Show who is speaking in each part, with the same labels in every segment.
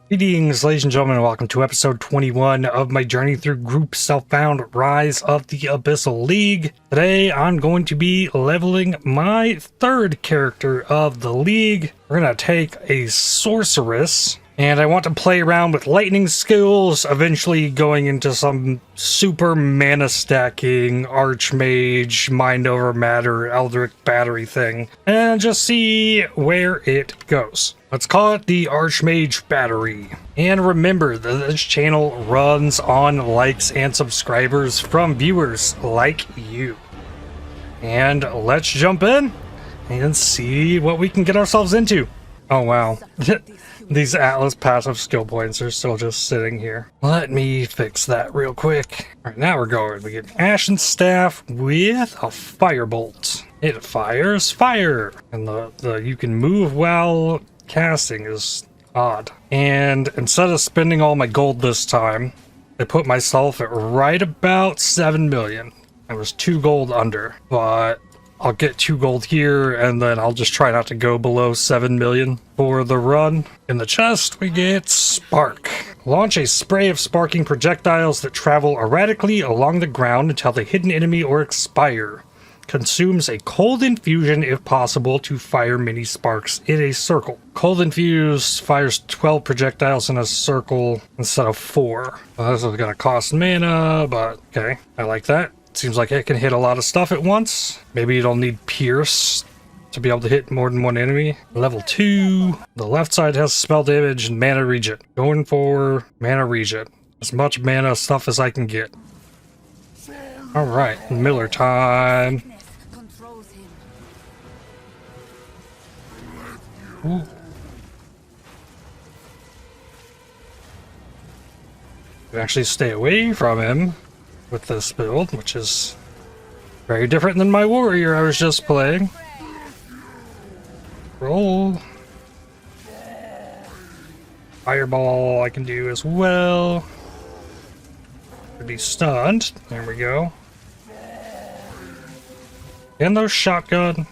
Speaker 1: Greetings, ladies and gentlemen, and welcome to episode 21 of my journey through Group Self-Bound Rise of the Abyssal League. Today, I'm going to be leveling my third character of the league. We're going to take a Sorceress, and I want to play around with lightning skills, eventually going into some super mana stacking, Archmage, Mind Over Matter, Eldritch Battery thing, and just see where it goes. Let's call it the Archmage Battery. And remember that this channel runs on likes and subscribers from viewers like you. And let's jump in and see what we can get ourselves into. Oh wow, these Atlas passive skill points are still just sitting here. Let me fix that real quick. Alright, now we're going. We get Ashen Staff with a Firebolt. It fires fire. And the you can move while casting is odd. And instead of spending all my gold this time, I put myself at right about 7 million. I was 2 gold under, but I'll get 2 gold here and then I'll just try not to go below 7 million for the run. In the chest, we get Spark. Launch a spray of sparking projectiles that travel erratically along the ground until they hit an enemy or expire. Consumes a cold infusion if possible to fire mini sparks in a circle. Cold infused fires 12 projectiles in a circle instead of 4. Well, this is gonna cost mana, but okay, I like that. Seems like it can hit a lot of stuff at once. Maybe you don't need Pierce to be able to hit more than one enemy. Level 2. The left side has spell damage and mana regen. Going for mana regen. As much mana stuff as I can get. Alright, Miller time. Ooh. You actually stay away from him with this build, which is very different than my warrior I was just playing. Roll. Fireball I can do as well. Could be stunned. There we go. And those shotgun.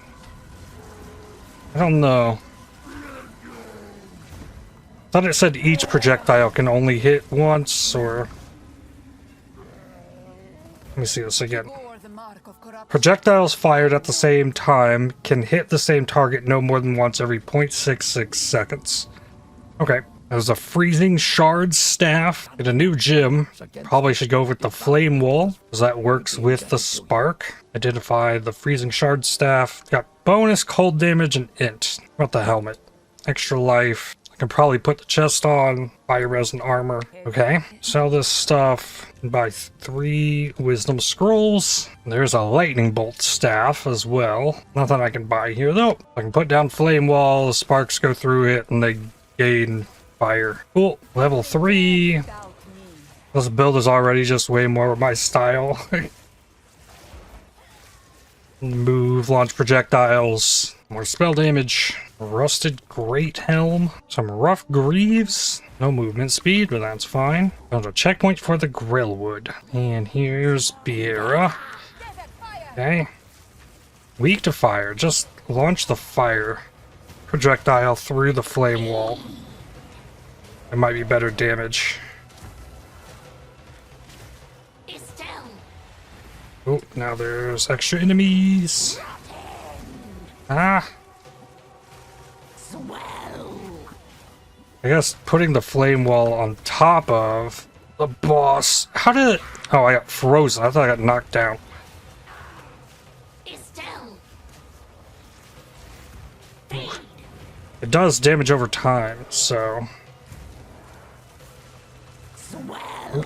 Speaker 1: I don't know. I thought it said each projectile can only hit once, or... Let me see this again. Projectiles fired at the same time can hit the same target no more than once every 0.66 seconds. Okay. There's a Freezing Shard Staff. Get a new gem. Probably should go with the Flame Wall, because that works with the Spark. Identify the Freezing Shard Staff. Got bonus cold damage and int. What the helmet? Extra life. I can probably put the chest on. Fire resin armor. Okay. Sell this stuff. Buy 3 wisdom scrolls. There's a lightning bolt staff as well. Nothing I can buy here though. I can put down flame wall. The sparks go through it and they gain fire. Cool. Level 3. This build is already just way more my style. Move, launch projectiles. More spell damage. Rusted Great Helm. Some rough greaves. No movement speed, but that's fine. Found a checkpoint for the Grillwood. And here's Biera. Okay. Weak to fire. Just launch the fire projectile through the flame wall. It might be better damage. Oh, now there's extra enemies. Ah. I guess putting the flame wall on top of the boss. How did it? Oh, I got frozen. I thought I got knocked down. It does damage over time, so. Ooh,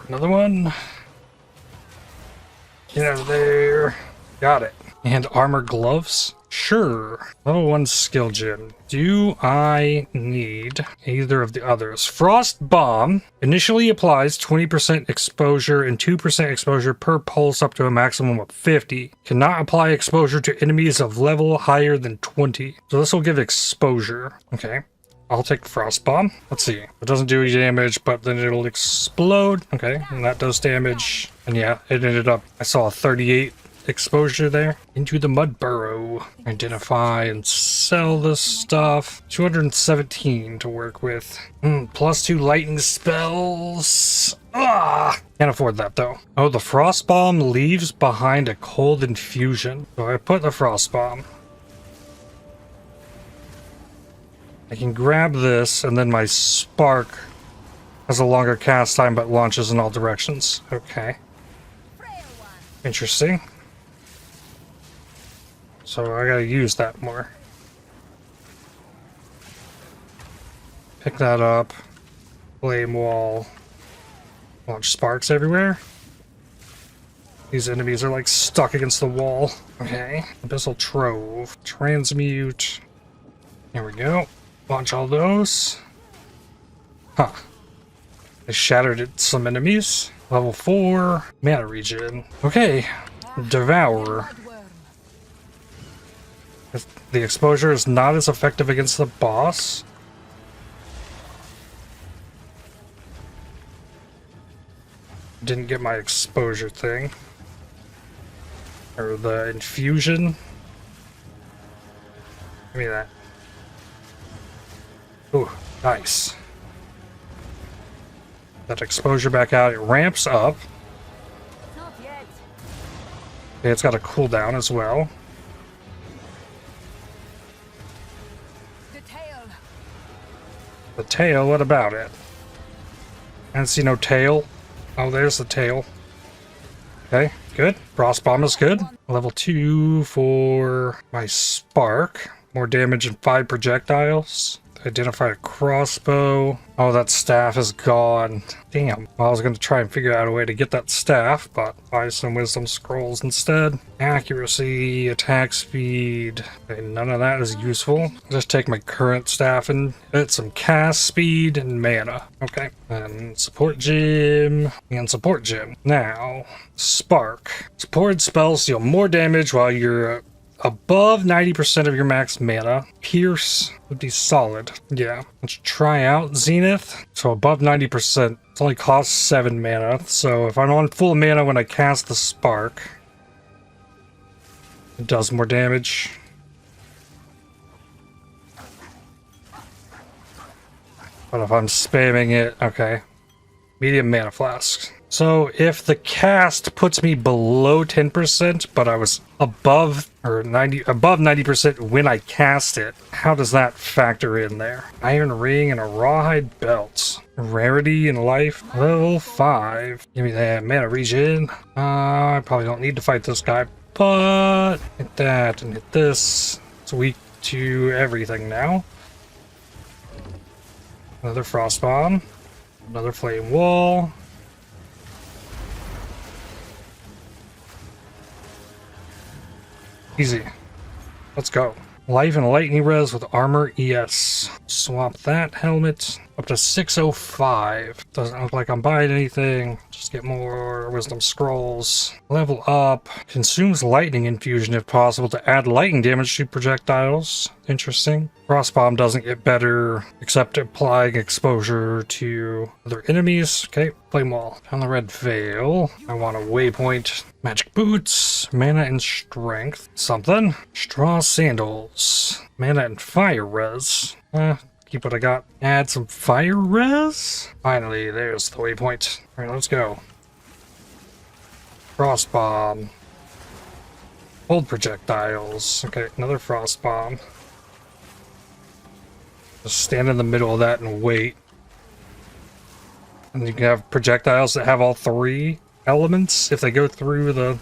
Speaker 1: another one. Get out of there. Got it. And armor gloves. Sure. Level 1 skill gem. Do I need either of the others? Frost Bomb initially applies 20% exposure and 2% exposure per pulse up to a maximum of 50. Cannot apply exposure to enemies of level higher than 20. So this will give exposure. Okay. I'll take Frost Bomb. Let's see. It doesn't do any damage, but then it'll explode. Okay, and that does damage. And yeah, it ended up, I saw a 38 exposure there. Into the mud burrow. Identify and sell this stuff. 217 to work with. +2 lightning spells. Can't afford that though. Oh, the frost bomb leaves behind a cold infusion. So I put the frost bomb. I can grab this, and then my spark has a longer cast time but launches in all directions. Okay. Interesting. So I gotta use that more. Pick that up. Flame wall. Launch sparks everywhere. These enemies are like stuck against the wall. Okay. Abyssal Trove. Transmute. There we go. Launch all those. Huh. I shattered some enemies. Level 4. Mana regen. Okay. Devour. If the exposure is not as effective against the boss. Didn't get my exposure thing. Or the infusion. Give me that. Ooh, nice. That exposure back out. It ramps up.
Speaker 2: Not yet.
Speaker 1: Okay, it's got a cooldown as well.
Speaker 2: The tail.
Speaker 1: The tail, what about it? I don't see no tail. Oh, there's the tail. Okay, good. Frost bomb is good. Level 2 for my spark. More damage and 5 projectiles. Identify a crossbow. Oh, that staff is gone. Damn. Well, I was going to try and figure out a way to get that staff, but buy some wisdom scrolls instead. Accuracy, attack speed. Okay, none of that is useful. Just take my current staff and get some cast speed and mana. Okay. And support gem. And support gem. Now, spark. Supported spells deal more damage while you're above 90% of your max mana. Pierce would be solid. Yeah. Let's try out Zenith. So above 90%. It only costs 7 mana. So if I'm on full mana when I cast the spark, it does more damage. But if I'm spamming it, okay. Medium mana flasks. So if the cast puts me below 10%, but I was above 90% when I cast it, how does that factor in there? Iron ring and a rawhide belt. Rarity and life, level 5. Give me that mana regen. I probably don't need to fight this guy, but hit that and hit this. It's weak to everything now. Another frost bomb. Another flame wall. Easy. Let's go. Life and lightning res with armor ES. Swap that helmet. Up to 605. Doesn't look like I'm buying anything. Just get more wisdom scrolls. Level up. Consumes lightning infusion if possible to add lightning damage to projectiles. Interesting. Frostbomb doesn't get better except applying exposure to other enemies. Okay, flame wall. Found the red veil. I want a waypoint. Magic boots. Mana and strength. Something. Straw sandals. Mana and fire res. Keep what I got. Add some fire res. Finally, there's the waypoint. Alright, let's go. Frost bomb. Hold projectiles. Okay, another frost bomb. Just stand in the middle of that and wait. And you can have projectiles that have all 3 elements if they go through the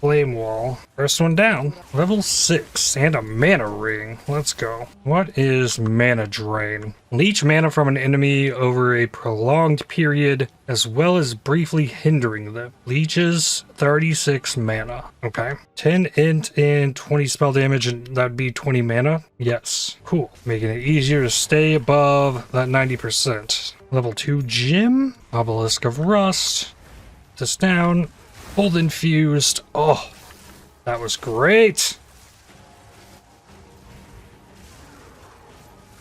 Speaker 1: flame wall. First one down. Level 6 and a mana ring. Let's go. What is mana drain? Leech mana from an enemy over a prolonged period as well as briefly hindering them. Leeches 36 mana. Okay. 10 int and 20 spell damage, and that'd be 20 mana. Yes. Cool. Making it easier to stay above that 90%. Level 2 gem. Obelisk of Rust. This down. Hold infused. Oh, that was great.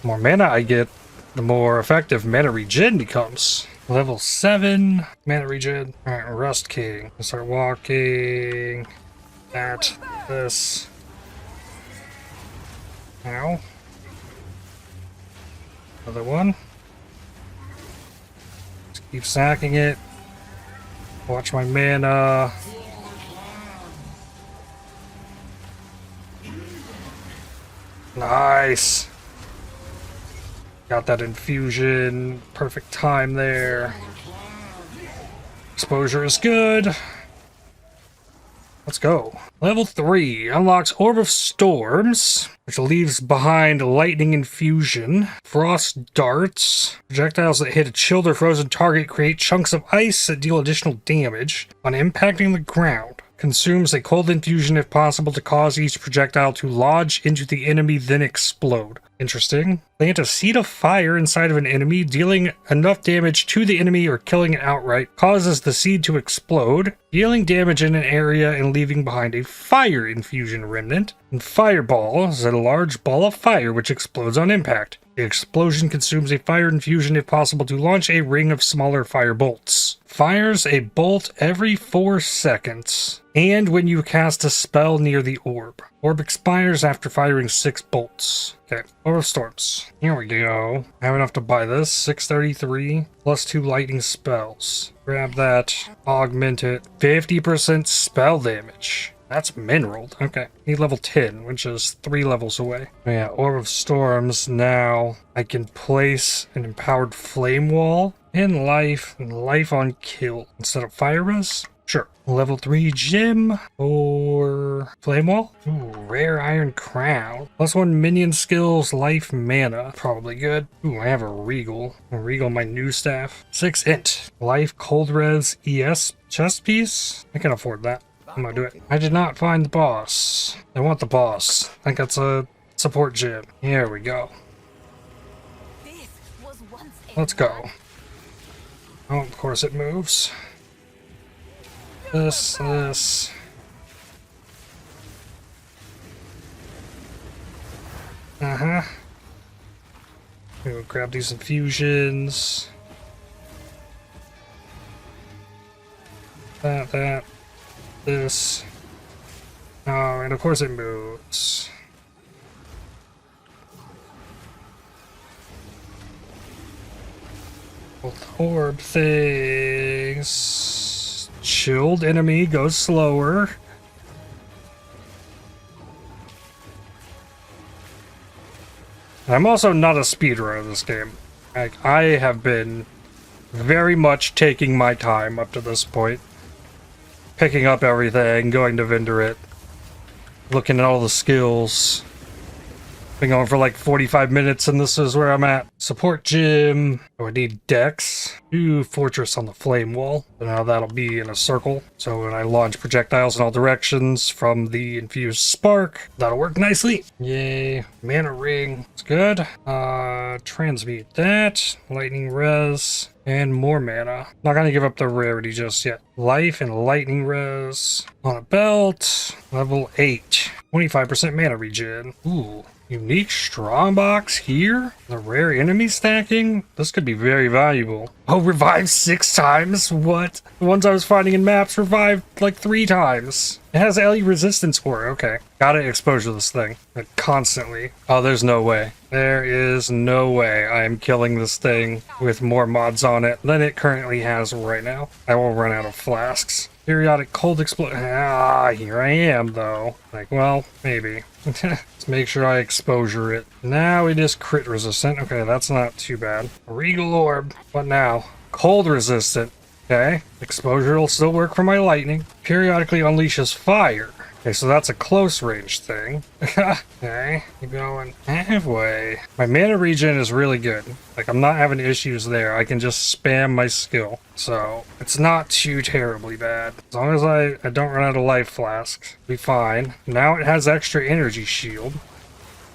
Speaker 1: The more mana I get, the more effective mana regen becomes. Level 7 mana regen. Alright, Rust King. I'll start walking. That. This. Ow. Another one. Just keep sacking it. Watch my mana. Nice. Got that infusion. Perfect time there. Exposure is good. Let's go. Level 3 unlocks Orb of Storms, which leaves behind Lightning Infusion, Frost Darts. Projectiles that hit a chilled or frozen target create chunks of ice that deal additional damage on impacting the ground. Consumes a cold infusion if possible to cause each projectile to lodge into the enemy, then explode. Interesting. Plant a seed of fire inside of an enemy, dealing enough damage to the enemy or killing it outright. Causes the seed to explode, dealing damage in an area and leaving behind a fire infusion remnant. And Fireball is a large ball of fire which explodes on impact. The explosion consumes a fire infusion if possible to launch a ring of smaller fire bolts. Fires a bolt every 4 seconds. And when you cast a spell near the orb. Orb expires after firing 6 bolts. Okay, Orb of Storms. Here we go. I have enough to buy this. 633 plus 2 lightning spells. Grab that. Augment it. 50% spell damage. That's mineraled. Okay. Need level 10, which is 3 levels away. Yeah, Orb of Storms. Now I can place an empowered flame wall and life on kill instead of fire res. Sure. Level 3 gem or flame wall. Ooh, rare iron crown. Plus 1 minion skills, life, mana. Probably good. Ooh, I have a regal. My new staff. 6 int. Life, cold res, ES chest piece. I can afford that. I'm gonna do it. I did not find the boss. I want the boss. I think that's a support gem. Here we go. Let's go. Oh, of course it moves. This. We'll grab these infusions. That. This. Oh, and of course it moves. Both orb things. Chilled enemy goes slower. I'm also not a speedrunner in this game. I have been very much taking my time up to this point. Picking up everything, going to vendor it, looking at all the skills. Been going for like 45 minutes and this is where I'm at. Support gym. Oh, I need Dex. Do Fortress on the flame wall. So now that'll be in a circle. So when I launch projectiles in all directions from the infused spark, that'll work nicely. Yay. Mana ring. It's good. Transmute that. Lightning res. And more mana. Not gonna give up the rarity just yet. Life and lightning res. On a belt. Level 8. 25% mana regen. Ooh. Unique strongbox here? The rare enemy stacking? This could be very valuable. Oh, revived 6 times? What? The ones I was finding in maps revived like 3 times. It has LE resistance core. Okay. Gotta expose this thing. Like, constantly. Oh, there's no way. There is no way I am killing this thing with more mods on it than it currently has right now. I will run out of flasks. Periodic cold explosion. Ah, here I am, though. Like, well, maybe. Let's make sure I exposure it. Now it is crit resistant. Okay, that's not too bad. Regal orb. What now? Cold resistant. Okay. Exposure will still work for my lightning. Periodically unleashes fire. Okay, so that's a close range thing. Okay, keep going halfway. My mana regen is really good. Like, I'm not having issues there. I can just spam my skill. So, it's not too terribly bad. As long as I don't run out of life flasks, be fine. Now it has extra energy shield.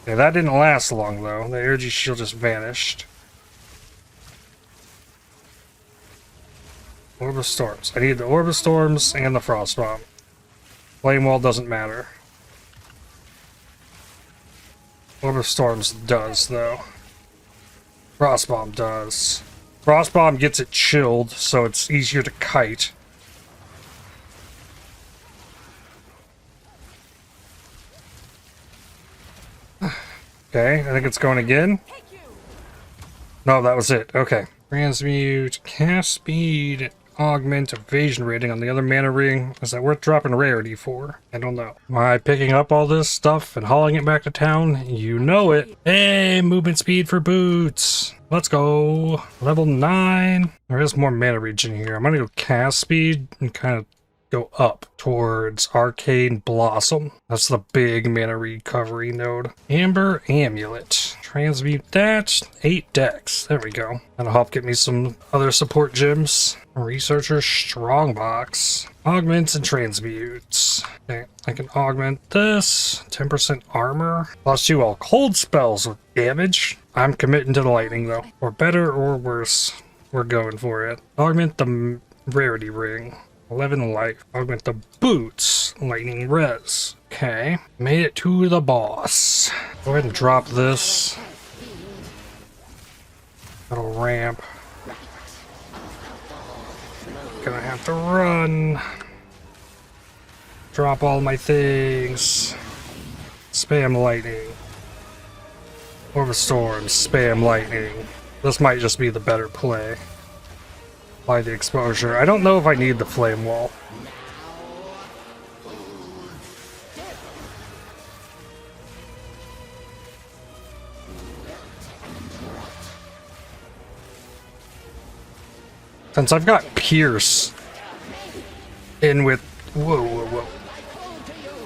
Speaker 1: Okay, that didn't last long, though. The energy shield just vanished. Orb of Storms. I need the Orb of Storms and the Frost Bomb. Flame Wall doesn't matter. Orb of Storms does, though. Frost Bomb does. Frost Bomb gets it chilled, so it's easier to kite. Okay, I think it's going again. No, that was it. Okay. Transmute, cast speed, augment, evasion rating on the other mana ring. Is that worth dropping rarity for? I don't know. Am I picking up all this stuff and hauling it back to town? You know it. Hey, movement speed for boots. Let's go. Level 9. There is more mana regen here. I'm gonna go cast speed and kind of go up towards Arcane Blossom. That's the big mana recovery node. Amber Amulet. Transmute that. 8 decks. There we go. That'll help get me some other support gems. Researcher Strongbox. Augments and transmutes. Okay, I can augment this. 10% armor. Plus 2 all cold spells with damage. I'm committing to the lightning though. Or better or worse. We're going for it. Augment the rarity ring. 11 life. Augment the boots. Lightning res. Okay. Made it to the boss. Go ahead and drop this. That'll ramp. Gonna have to run. Drop all my things. Spam lightning. Orb of Storm. Spam lightning. This might just be the better play. Apply the exposure. I don't know if I need the flame wall. Since I've got Pierce in with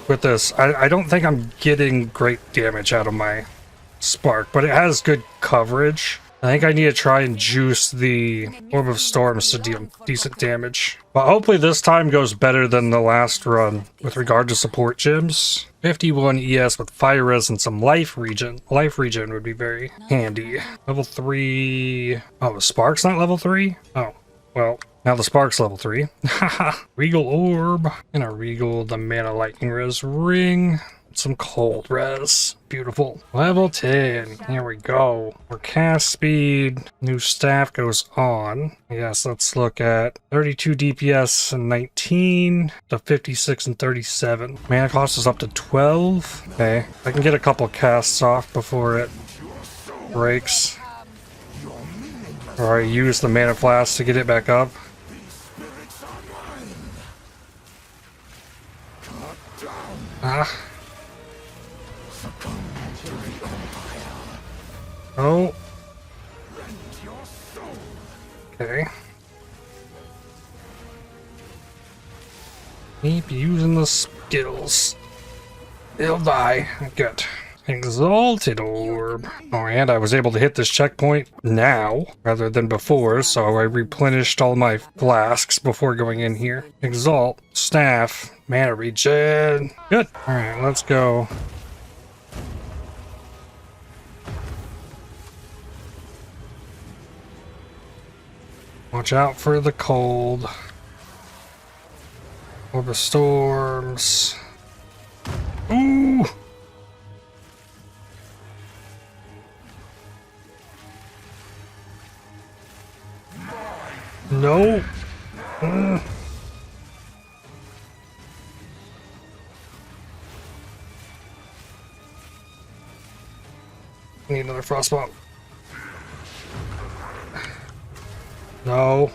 Speaker 1: with this, I don't think I'm getting great damage out of my Spark, but it has good coverage. I think I need to try and juice the Orb of Storms to deal decent damage. But hopefully this time goes better than the last run with regard to support gems. 51 ES with fire res and some life regen. Life regen would be very handy. Level 3... Oh, the Spark's not level 3? Oh, well, now the Spark's level 3. Haha. Regal Orb. And a Regal, the Mana Lightning Res Ring. Some cold res. Beautiful. Level 10. Here we go. For cast speed, new staff goes on. Yes, let's look at 32 DPS and 19 to 56 and 37. Mana cost is up to 12. Okay. I can get a couple casts off before it breaks. Or I use the mana flask to get it back up. Ah. Oh. Okay. Keep using the skills. They'll die. Good. Exalted Orb. Oh, and I was able to hit this checkpoint now rather than before, so I replenished all my flasks before going in here. Exalt. Staff. Mana regen. Good. Alright, let's go. Watch out for the cold. Orb of Storms. Ooh! No! Need another frostbomb. No.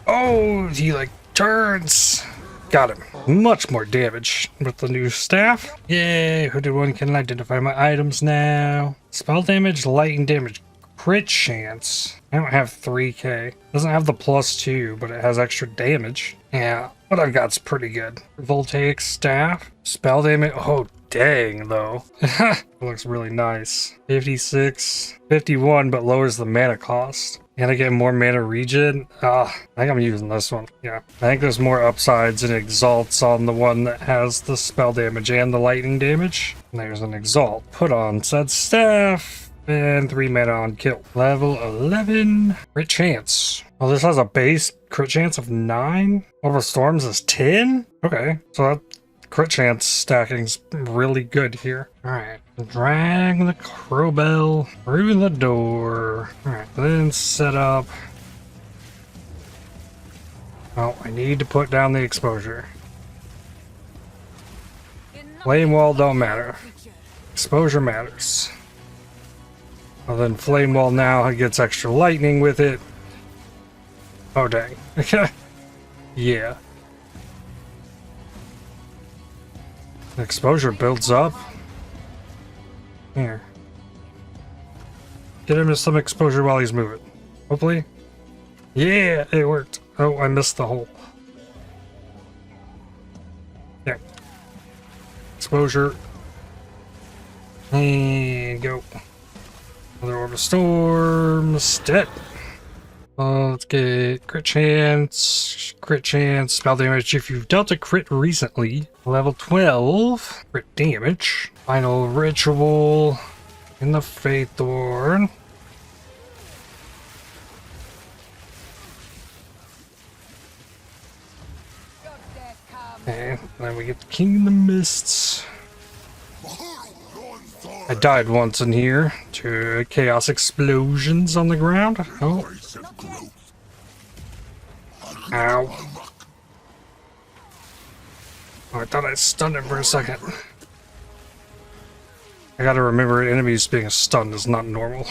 Speaker 1: Oh, he like turns. Got him. Much more damage with the new staff. Yay, Hooded One can identify my items now. Spell damage, lightning damage, crit chance. I don't have 3k. Doesn't have the +2, but it has extra damage. Yeah, what I've got's pretty good. Voltaic staff. Spell damage. Oh, dang, though. It looks really nice. 56, 51, but lowers the mana cost. And I get more mana regen. I think I'm using this one. Yeah. I think there's more upsides and exalts on the one that has the spell damage and the lightning damage. And there's an exalt. Put on said staff. And 3 mana on kill. Level 11. Crit chance. Oh, this has a base crit chance of 9? Over Storms is 10? Okay. So that crit chance stacking's really good here. Alright. Drag the crowbell through the door. Alright, then set up. Oh, I need to put down the exposure. Flame wall don't matter. Exposure matters. Well, then Flame Wall now it gets extra lightning with it. Oh, dang. Yeah. Exposure builds up. Here. Get him some exposure while he's moving. Hopefully. Yeah, it worked. Oh, I missed the hole. Yeah. Exposure. And go. Another Orb of Storms. Dead. Let's get crit chance, spell damage if you've dealt a crit recently. Level 12, crit damage. Final ritual in the Faithorn. And then we get the King of the Mists. I died once in here to chaos explosions on the ground. Oh. Ow. Oh, I thought I stunned him for a second. I gotta remember enemies being stunned is not normal.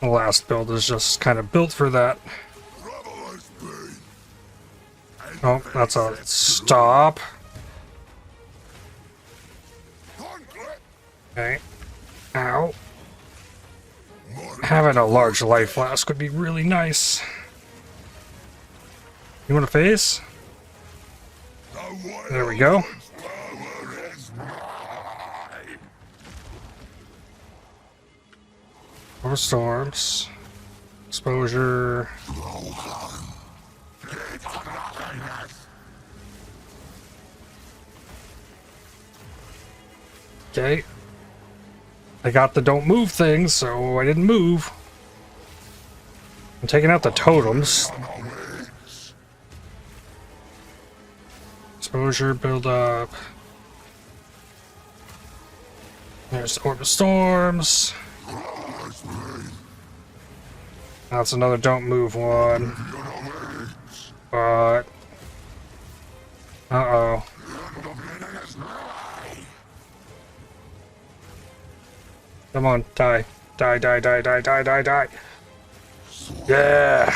Speaker 1: The last build is just kind of built for that. Oh, that's a stop. Okay. Ow. Having a large life flask would be really nice. You want to face? There we go. More storms. Exposure. Okay. I got the don't move thing, so I didn't move. I'm taking out the totems. Exposure build up. There's the Orb of Storms. That's another don't move one. But uh-oh. Come on, die. Die, die, die, die, die, die, die. Yeah.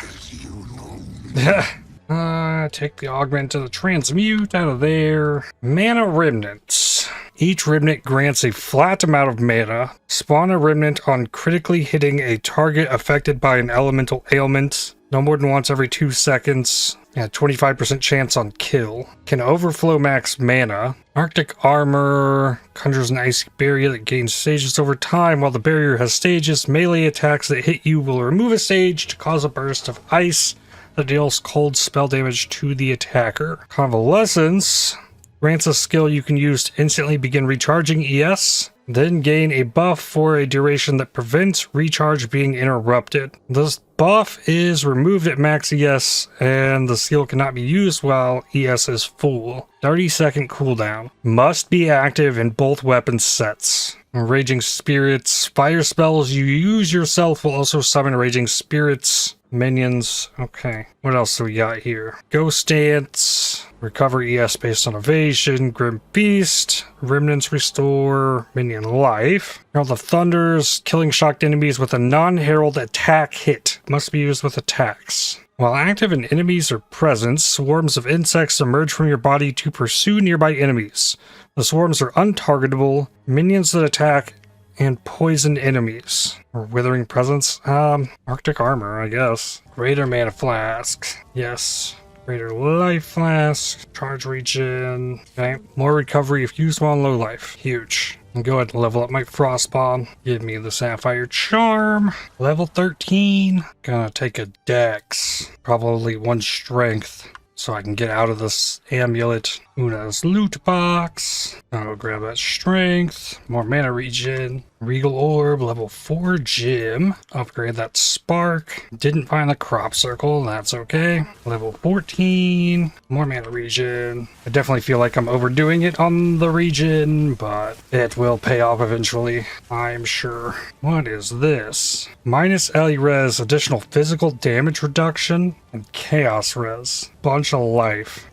Speaker 1: Take the augment to the transmute out of there. Mana Remnants. Each Remnant grants a flat amount of mana. Spawn a Remnant on critically hitting a target affected by an elemental ailment. No more than once every 2 seconds. Yeah, 25% chance on kill. Can overflow max mana. Arctic Armour conjures an icy barrier that gains stages over time. While the barrier has stages, melee attacks that hit you will remove a stage to cause a burst of ice that deals cold spell damage to the attacker. Convalescence grants a skill you can use to instantly begin recharging ES, then gain a buff for a duration that prevents recharge being interrupted. This buff is removed at max ES, and the skill cannot be used while ES is full. 30-second cooldown. Must be active in both weapon sets. Raging Spirits. Fire spells you use yourself will also summon Raging Spirits. Minions. Okay. What else do we got here? Ghost Dance. Recover ES based on evasion. Grim Beast. Remnants restore minion life. Herald of Thunders. Killing shocked enemies with a non-herald attack hit. Must be used with attacks. While active and enemies are present, swarms of insects emerge from your body to pursue nearby enemies. The swarms are untargetable. Minions that attack and poison enemies. Or Withering Presence. Arctic Armor, I guess. Greater Mana Flask. Yes. Greater Life Flask. Charge Regen. Okay. More recovery if used while low life. Huge. I'll go ahead and level up my Frostbomb. Give me the Sapphire Charm. Level 13. Gonna take a Dex. Probably 1 Strength. So I can get out of this amulet. Una's loot box. I'll grab that strength. More mana regen. Regal Orb, level 4 gem. Upgrade that spark. Didn't find the crop circle, that's okay. Level 14. More mana regen. I definitely feel like I'm overdoing it on the regen, but it will pay off eventually, I'm sure. What is this? Minus LE res, additional physical damage reduction, and chaos res. Bunch of life.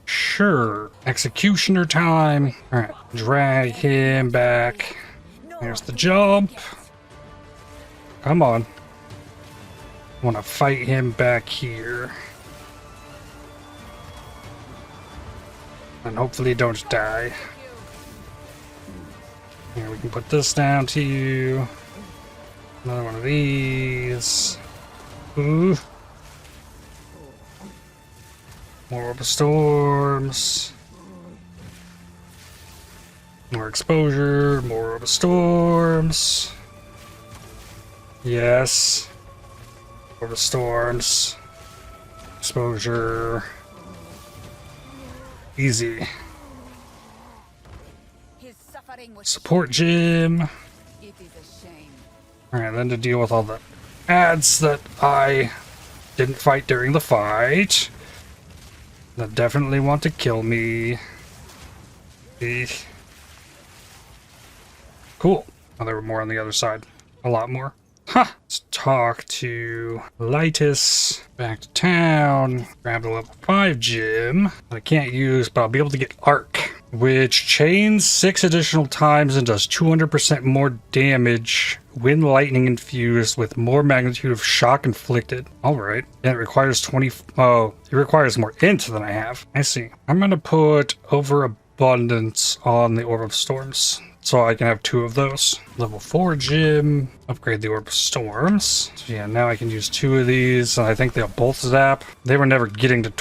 Speaker 1: Sure. Executioner time. Alright, drag him back. There's the jump. Come on. I want to fight him back here. And hopefully don't die. Here, we can put this down to you. Another one of these. Ooh. More Orb of Storms. More exposure. More Orb of Storms. Yes. Orb of Storms. Exposure. Easy.
Speaker 2: His suffering was
Speaker 1: Support gym.
Speaker 2: It is a shame.
Speaker 1: Alright, then to deal with all the ads that I didn't fight during the fight. That definitely want to kill me. Eek. Cool. Oh, there were more on the other side. A lot more. Ha! Let's talk to Lytus. Back to town. Grab the level 5 gym. That I can't use, but I'll be able to get Arc, which chains 6 additional times and does 200% more damage when lightning infused with more magnitude of shock inflicted. Alright. And it requires 20... Oh, it requires more int than I have. I see. I'm gonna put Overabundance on the Orb of Storms, so I can have 2 of those. Level 4 gym. Upgrade the Orb of Storms. So yeah, now I can use 2 of these, and I think they'll both zap. They were never getting to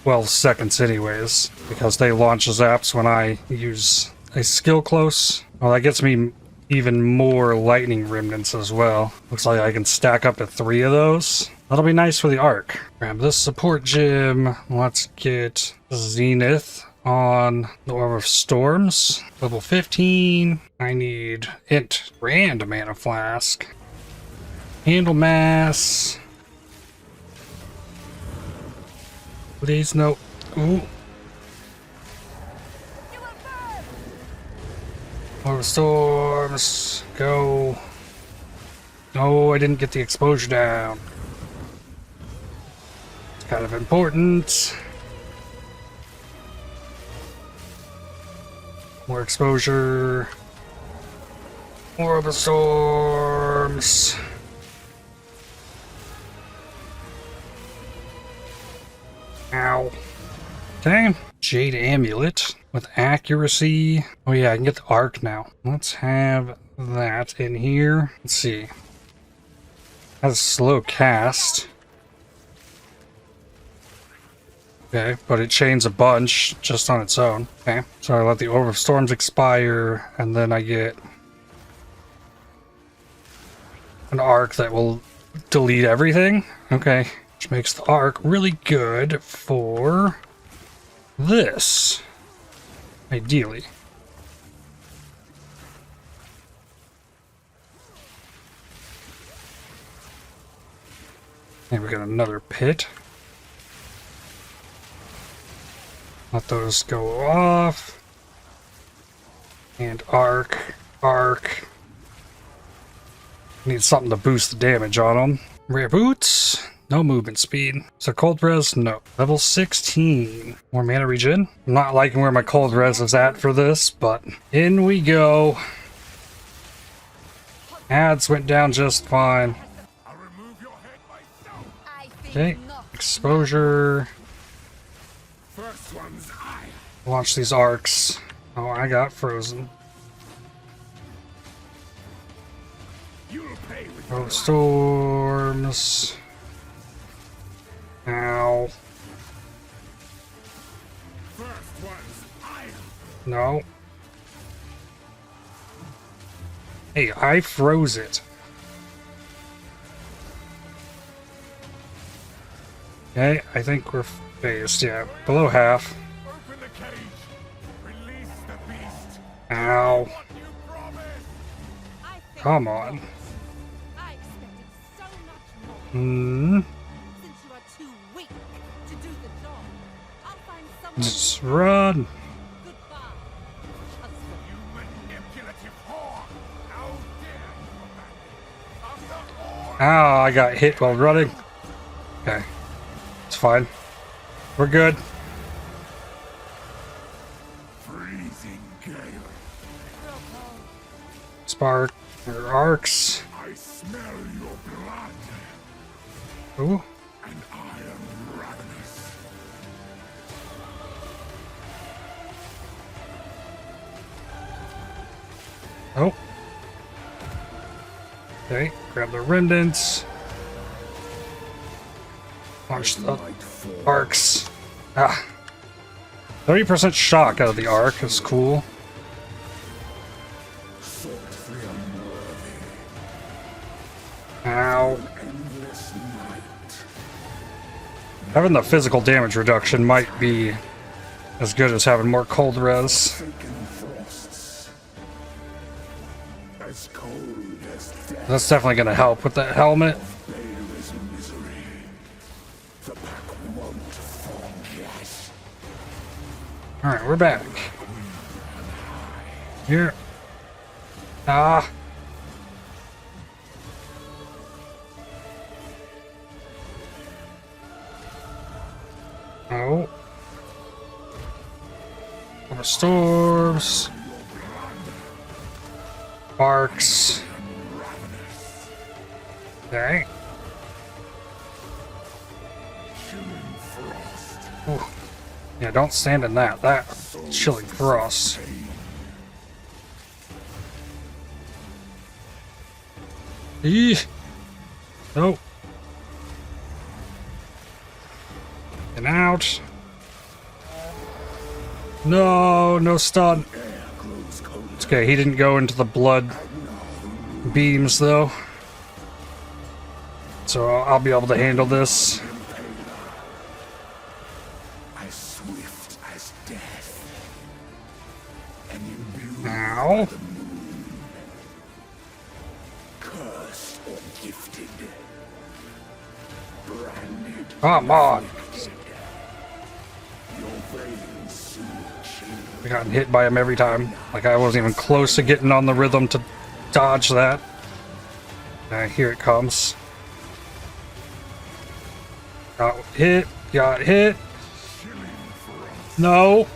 Speaker 1: 12 seconds anyways, because they launch zaps when I use a skill close. Well, that gets me even more lightning remnants as well. Looks like I can stack up to 3 of those. That'll be nice for the arc. Grab this support gym. Let's get Zenith on the Orb of Storms. Level 15. I need int and a mana flask. Handle mass. Please no. Ooh. Orb of Storms. Go. No, I didn't get the exposure down. It's kind of important. More exposure. More Orb of Storms. Ow. Okay. Jade Amulet with accuracy. Oh yeah, I can get the arc now. Let's have that in here. Let's see. Has a slow cast. Okay, but it chains a bunch just on its own. Okay, so I let the Orb of Storms expire, and then I get an arc that will delete everything. Okay, which makes the arc really good for this, ideally. And we got another pit. Let those go off. And arc. Need something to boost the damage on them. Rare boots. No movement speed. So cold res, no. Level 16. More mana regen. I'm not liking where my cold res is at for this, but in we go. Ads went down just fine. Okay, exposure. Launch these arcs. Oh, I got frozen. Oh, storms. Ow. No. Hey, I froze it. Okay, I think we're phased, yeah. Below half. Ow. Come on. Just run. Ow, I got hit while running. Okay. It's fine. We're good. Spark or arcs.
Speaker 3: I smell your
Speaker 1: Ooh. Oh. Okay, grab the Remnants. Launch the arcs. Ah. 30% shock out of the arc is cool. Ow. Having the physical damage reduction might be as good as having more cold res. That's definitely going to help with that helmet. Alright, we're back. Here. Ah. Oh. Storms. Arcs. Okay. Ooh. Yeah, don't stand in that. That chilling frost. Eeh. Nope. And out. No, no stun. It's okay, he didn't go into the blood beams though. So I'll be able to handle this. Ow. Come on. I got hit by him every time. Like I wasn't even close to getting on the rhythm to dodge that. Here it comes. Got hit. Got hit. No.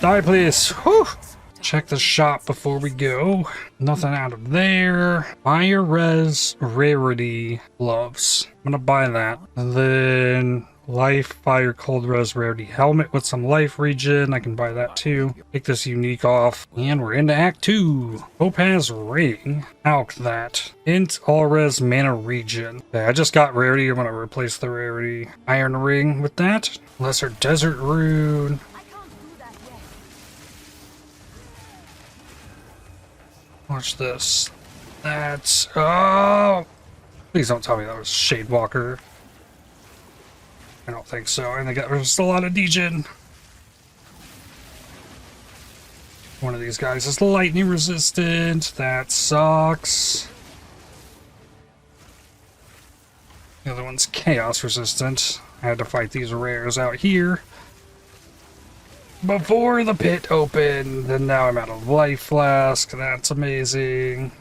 Speaker 1: Die, please. Whew. Check the shop before we go. Nothing out of there. Fire res rarity gloves. I'm gonna buy that. And then life, fire, cold res rarity helmet with some life regen. I can buy that too. Take this unique off. And we're into Act 2. Topaz ring. Out that. Int all res mana regen. Okay, I just got rarity. I'm gonna replace the rarity iron ring with that. Lesser desert rune. Watch this. That's... Oh! Please don't tell me that was Shadewalker. I don't think so. And they got just a lot of degen. One of these guys is lightning resistant. That sucks. The other one's chaos resistant. I had to fight these rares out here before the pit opened, and now I'm out of life flask. That's amazing.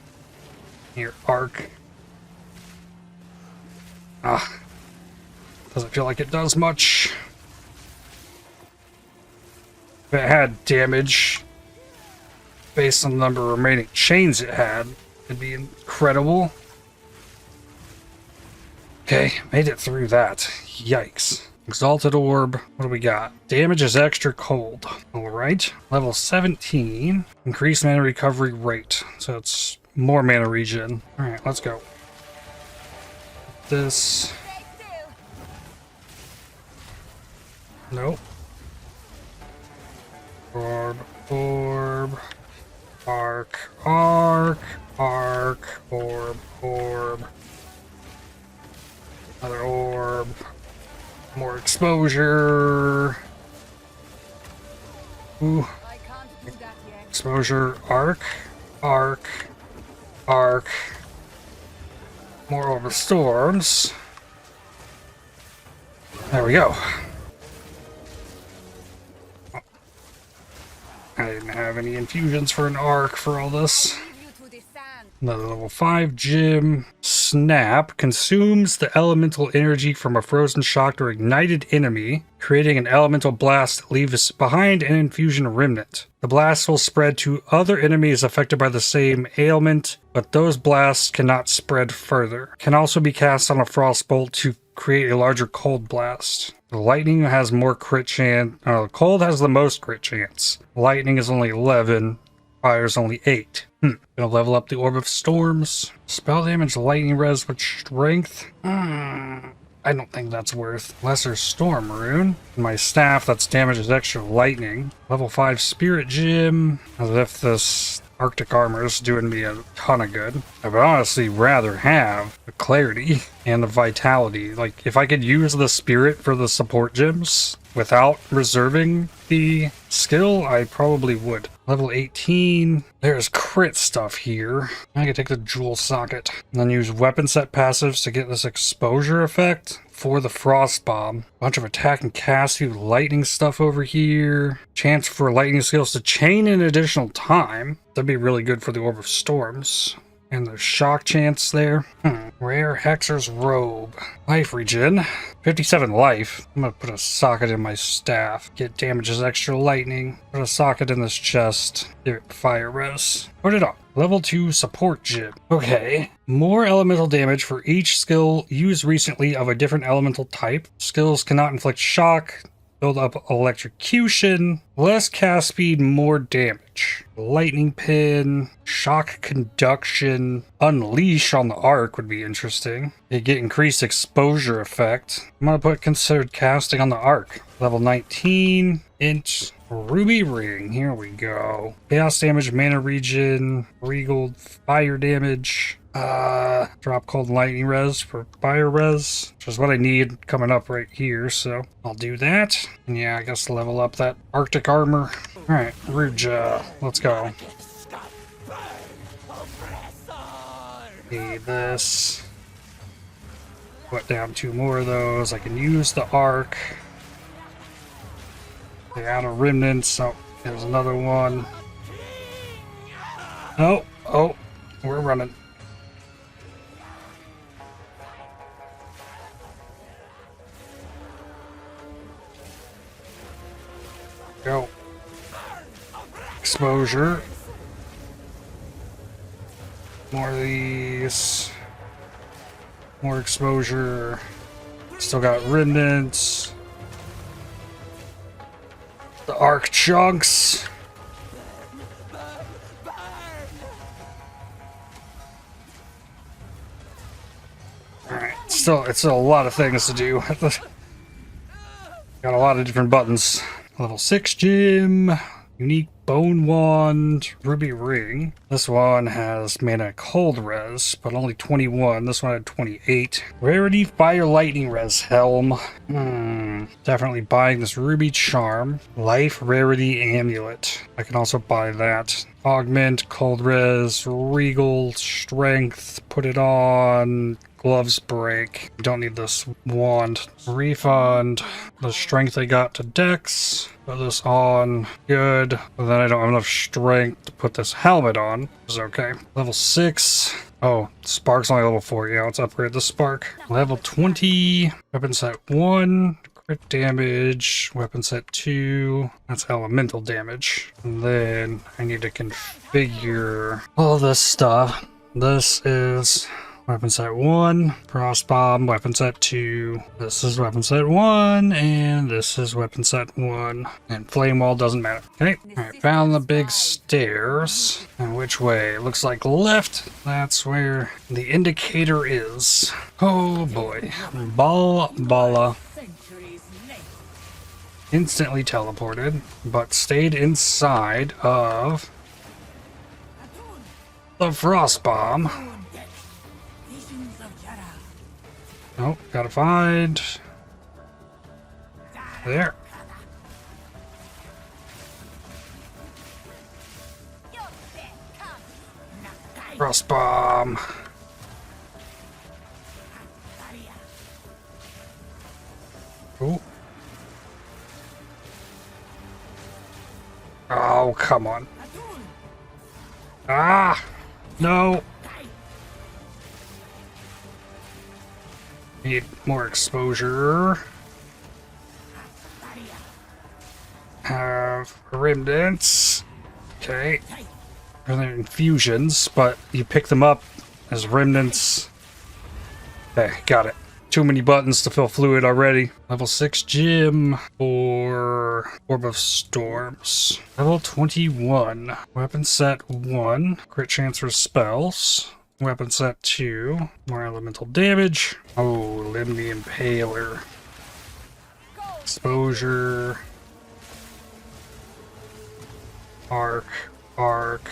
Speaker 1: Here, arc. Ah, doesn't feel like it does much. If it had damage based on the number of remaining chains it had, it'd be incredible. Okay, made it through that. Yikes. Exalted Orb. What do we got? Damage is extra cold. Alright. Level 17. Increased mana recovery rate. So it's more mana regen. Alright, let's go. This. Nope. Orb. Orb. Arc. Arc. Arc. Orb. Orb. Another orb. More exposure. Ooh. Exposure. Arc. Arc. Arc. More over storms. There we go. Oh. I didn't have any infusions for an arc for all this. Another level 5 gym. Snap consumes the elemental energy from a frozen, shocked, or ignited enemy, creating an elemental blast that leaves behind an infusion remnant. The blast will spread to other enemies affected by the same ailment, but those blasts cannot spread further. Can also be cast on a frostbolt to create a larger cold blast. The lightning has more crit chance. Cold has the most crit chance. Lightning is only 11. Fire is only 8. Gonna level up the Orb of Storms. Spell damage, lightning res with strength. I don't think that's worth. Lesser Storm Rune. My staff, that's damage is extra lightning. Level 5 Spirit Gem. As if this Arctic Armor is doing me a ton of good. I would honestly rather have the Clarity and the Vitality. Like, if I could use the Spirit for the support gems without reserving the skill, I probably would. Level 18. There's crit stuff here. I can take the Jewel Socket and then use weapon set passives to get this exposure effect for the Frost Bomb. Bunch of attack and cast lightning stuff over here. Chance for lightning skills to chain an additional time. That'd be really good for the Orb of Storms. And there's shock chance there. Rare Hexer's Robe. Life regen. 57 life. I'm gonna put a socket in my staff. Get damages extra lightning. Put a socket in this chest. Give it fire res. Put it on. Level 2 support gem. Okay. More elemental damage for each skill used recently of a different elemental type. Skills cannot inflict shock. Build up electrocution, less cast speed, more damage. Lightning pin, shock conduction, unleash on the arc would be interesting. You get increased exposure effect. I'm gonna put considered casting on the arc. Level 19, int, ruby ring, here we go. Chaos damage, mana regen, regal, fire damage. Drop cold lightning res for fire res, which is what I need coming up right here, so I'll do that. And yeah, I guess level up that Arctic armor. Alright, Ruja, let's go. Need this. Put down 2 more of those. I can use the arc. They're out of remnants. Oh, there's another one. Oh, we're running. Go. Exposure. More of these. More exposure. Still got remnants. The arc chunks. Alright, it's still a lot of things to do. Got a lot of different buttons. Level 6 gem, unique bone wand, ruby ring. This one has mana cold res, but only 21. This one had 28. Rarity fire lightning res helm. Definitely buying this ruby charm. Life rarity amulet. I can also buy that. Augment, cold res, regal, strength, put it on. Gloves break. Don't need this wand. Refund the strength I got to Dex. Put this on. Good. But then I don't have enough strength to put this helmet on. Which is okay. Level 6. Oh, Spark's only level 4. Yeah, let's upgrade the Spark. Level 20. Weapon set 1. Crit damage. Weapon set 2. That's elemental damage. And then I need to configure all this stuff. This is weapon set 1, Frost Bomb, weapon set 2, this is weapon set 1, and this is weapon set 1. And Flame Wall doesn't matter. Okay, alright, found the big stairs. And which way? Looks like left. That's where the indicator is. Oh boy. Bala. Instantly teleported, but stayed inside of the Frost Bomb. Oh, gotta find. There. Frost Bomb. Oh. Oh, come on. Ah! No! Need more exposure. Have Remnants. Okay. They're infusions, but you pick them up as Remnants. Okay, got it. Too many buttons to fill fluid already. Level 6 gym for Orb of Storms. Level 21. Weapon set 1. Crit chance for spells. Weapon set 2. More elemental damage. Oh, Limb the Impaler. Exposure. Arc. Arc.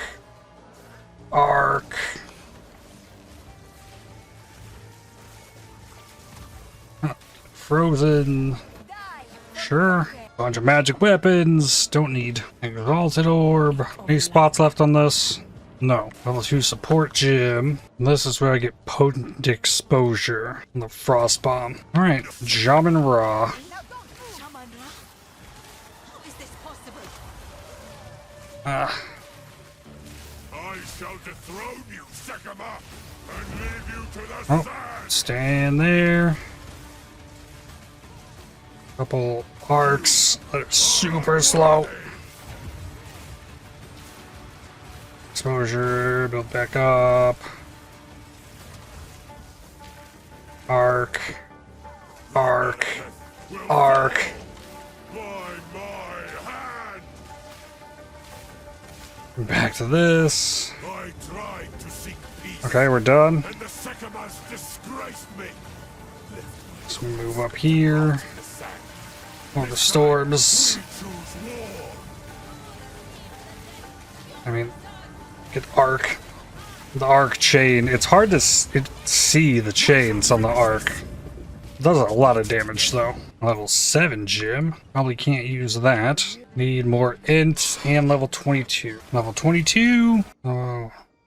Speaker 1: Arc. Frozen. Sure. Bunch of magic weapons. Don't need. Exalted Orb. Any spots left on this? No. Level 2 support gym. And this is where I get potent exposure. And the frost bomb. Alright. Shaman Ra.
Speaker 3: I shall dethrone you, Sekama, and leave you to the sand.
Speaker 1: Stand there. Couple arcs. That are super slow. Exposure. Build back up. Arc. Arc. Arc. Back to this.
Speaker 3: I tried to seek peace,
Speaker 1: Okay, we're done.
Speaker 3: and the Sekamas disgraced me.
Speaker 1: Let's move up here. More the storms.
Speaker 3: Choose war.
Speaker 1: I mean, get arc. The arc chain. It's hard to see the chains on the arc. It does a lot of damage though. Level 7 gym. Probably can't use that. Need more int and level 22. Level 22.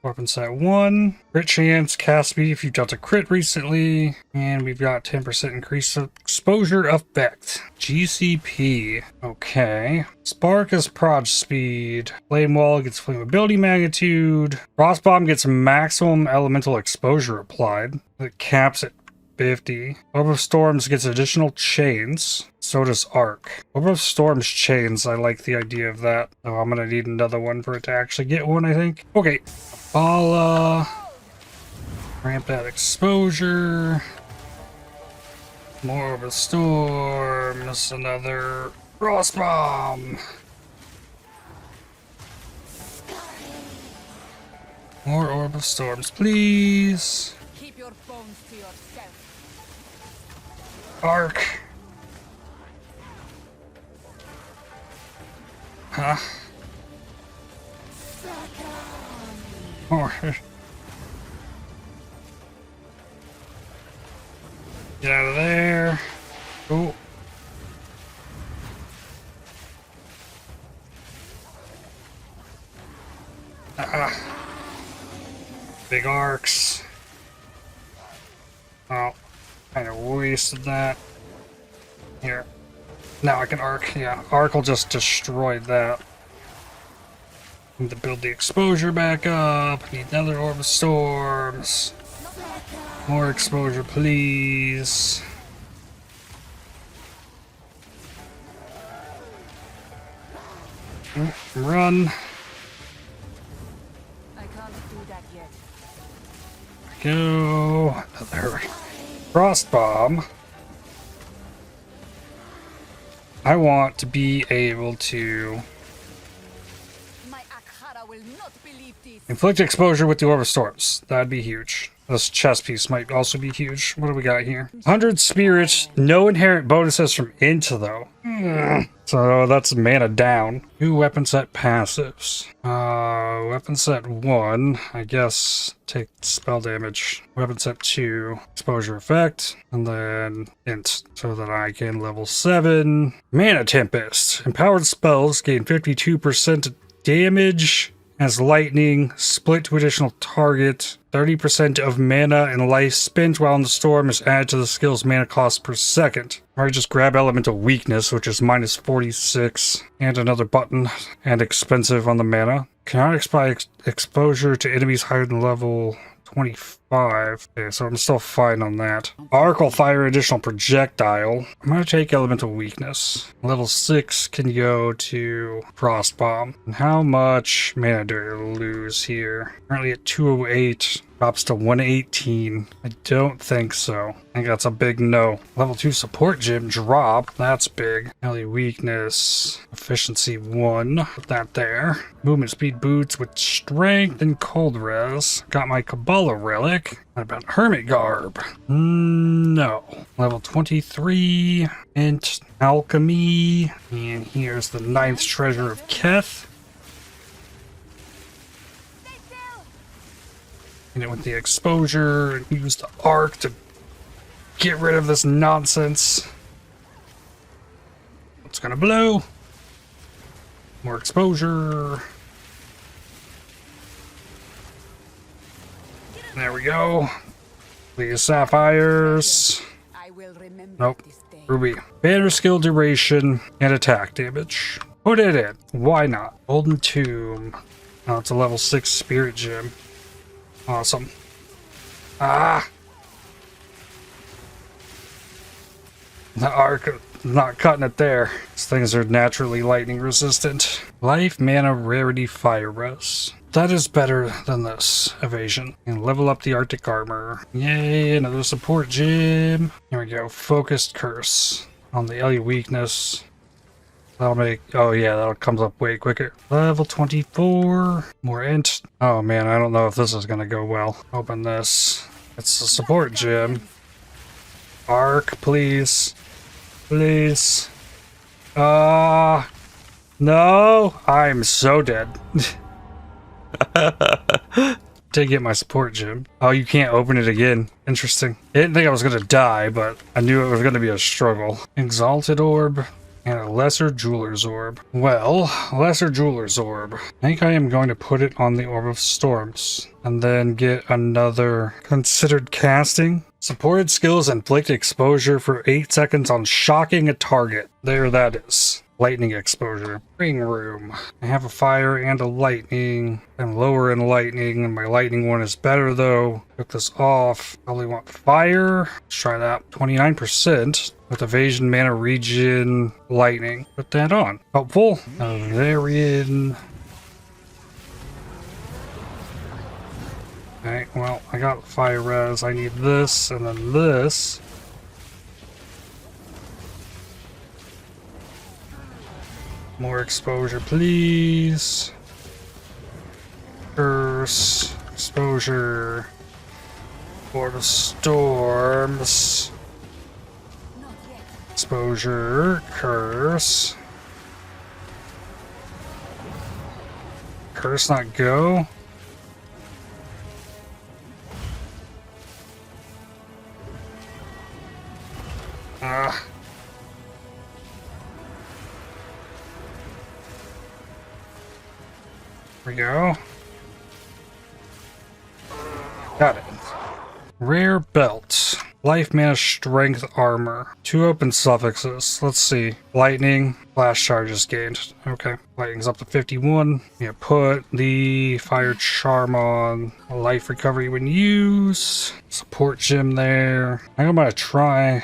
Speaker 1: Weapon set 1. Crit chance, cast speed if you've dealt a crit recently. And we've got 10% increased exposure effect. GCP. Okay. Spark is proj speed. Flame wall gets flammability magnitude. Frost bomb gets maximum elemental exposure applied. It caps at 50. Orb of Storms gets additional chains. So does Arc. Orb of Storms chains, I like the idea of that. Oh, I'm gonna need another one for it to actually get one, I think. Okay. I'll ramp that exposure. More Orb of Storms. Another Frost Bomb. More Orb of Storms, please.
Speaker 2: Keep your bones to yourself.
Speaker 1: Arc. Huh? Oh. Get out of there. Oh. Big arcs. Oh. Kind of wasted that. Here. Now I can arc. Yeah, arc will just destroy that. Need to build the exposure back up. Need another Orb of Storms. More exposure, please. Run.
Speaker 2: I can't do that yet.
Speaker 1: Go. Another Frost Bomb. I want to be able to
Speaker 2: My Akhara will not believe this.
Speaker 1: inflict exposure with the Orb of Storms. That'd be huge. This chest piece might also be huge. What do we got here? 100 spirits. No inherent bonuses from int though. So that's mana down. 2 weapon set passives. Weapon set 1, I guess, take spell damage. Weapon set 2, exposure effect, and then int, so that I can level 7. Mana Tempest. Empowered spells gain 52% damage as lightning, split to additional target. 30% of mana and life spent while in the storm is added to the skill's mana cost per second. Or I just grab elemental weakness, which is minus 46, and another button, and expensive on the mana. Cannot expire exposure to enemies higher than level 25. 5. Okay, so I'm still fine on that. Arc will fire additional projectile. I'm gonna take elemental weakness. Level 6 can go to frost bomb. And how much mana do I lose here? Currently at 208. Drops to 118. I don't think so. I think that's a big no. Level 2 support gym drop. That's big. Melee weakness. Efficiency 1. Put that there. Movement speed boots with strength and cold res. Got my Kabbalah relic. What about hermit garb? No. Level 23. Int alchemy. And here's the 9th treasure of Keth. Hit it with the exposure and use the arc to get rid of this nonsense. It's gonna blow. More exposure. There we go. These sapphires. Nope. Ruby. Banner skill duration and attack damage. Put it in. Why not? Golden Tomb. Oh, it's a level 6 spirit gem. Awesome. Ah! The arc, not cutting it there. These things are naturally lightning resistant. Life, mana, rarity, fire res. That is better than this evasion. And level up the Arctic armor. Yay, another support gem. Here we go. Focused curse on the LE weakness. That'll make, oh yeah, that comes up way quicker. Level 24, more int. Oh man, I don't know if this is gonna go well. Open this. It's a support gym. Arc, please. Please. No, I'm so dead. Did get my support gym. Oh, you can't open it again. Interesting. I didn't think I was gonna die, but I knew it was gonna be a struggle. Exalted orb. And a Lesser Jeweler's Orb. Well, Lesser Jeweler's Orb. I think I am going to put it on the Orb of Storms. And then get another considered casting. Supported skills inflict exposure for 8 seconds on shocking a target. There that is. Lightning exposure. Ring room. I have a fire and a lightning. I'm lower in lightning, and my lightning one is better though. Took this off. Probably want fire. Let's try that. 29%. With evasion, mana, regen, lightning. Put that on. Helpful. Varian. Okay, well, I got fire res. I need this, and then this. More exposure, please. Curse. Exposure. Orb of Storms. Exposure. Curse. Curse not go. Ah. There we go. Got it. Rare belt. Life, mana, strength, armor. 2 open suffixes. Let's see. Lightning. Flash charges gained. Okay. Lightning's up to 51. Yeah, put the fire charm on. Life recovery when used. Support gem there. I think I'm gonna try.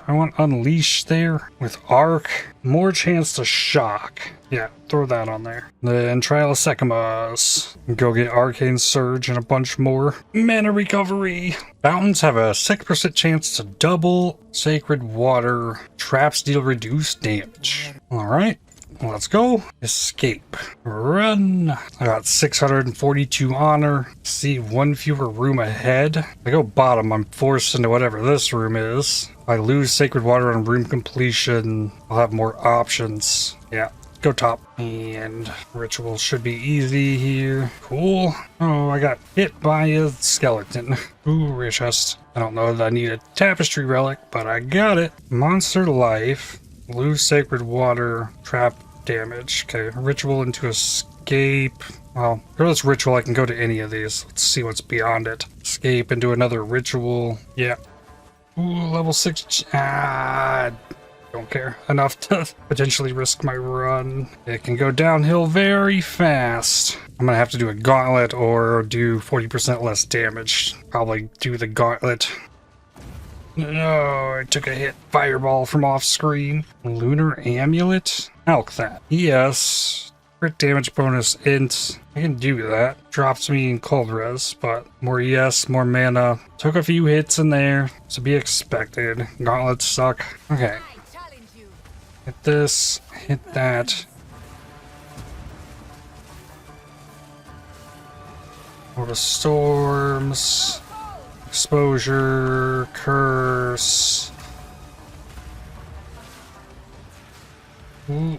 Speaker 1: I want unleash there with arc. More chance to shock. Yeah, throw that on there. Then Trial of Sekimas. Go get Arcane Surge and a bunch more. Mana recovery. Fountains have a 6% chance to double. Sacred Water. Traps deal reduced damage. Alright, let's go. Escape. Run. I got 642 honor. See 1 fewer room ahead. If I go bottom, I'm forced into whatever this room is. If I lose Sacred Water on room completion, I'll have more options. Yeah. Go top. And ritual should be easy here. Cool. Oh, I got hit by a skeleton. Ooh, rare chest. I don't know that I need a tapestry relic, but I got it. Monster life. Lose sacred water. Trap damage. Okay, ritual into escape. Well, for this ritual, I can go to any of these. Let's see what's beyond it. Escape into another ritual. Yeah. Ooh, level 6. don't care enough to potentially risk my run. It can go downhill very fast. I'm gonna have to do a gauntlet or do 40% less damage. Probably do the gauntlet. No, I took a hit. Fireball from off screen. Lunar Amulet? Alk that. Yes. Crit damage bonus int. I can do that. Drops me in cold res, but more ES, more mana. Took a few hits in there. To be expected. Gauntlets suck. Okay.
Speaker 2: I challenge you.
Speaker 1: Hit this. Hit that. Orb of Storms. Exposure. Curse. Ooh.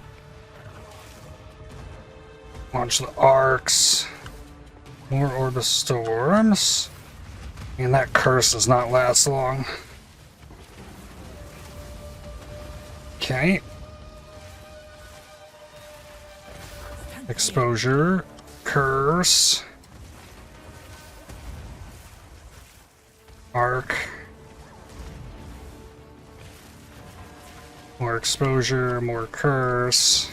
Speaker 1: Launch the arcs. More Orb of Storms. And that curse does not last long. Okay. Exposure. Curse. Arc. More exposure, more curse.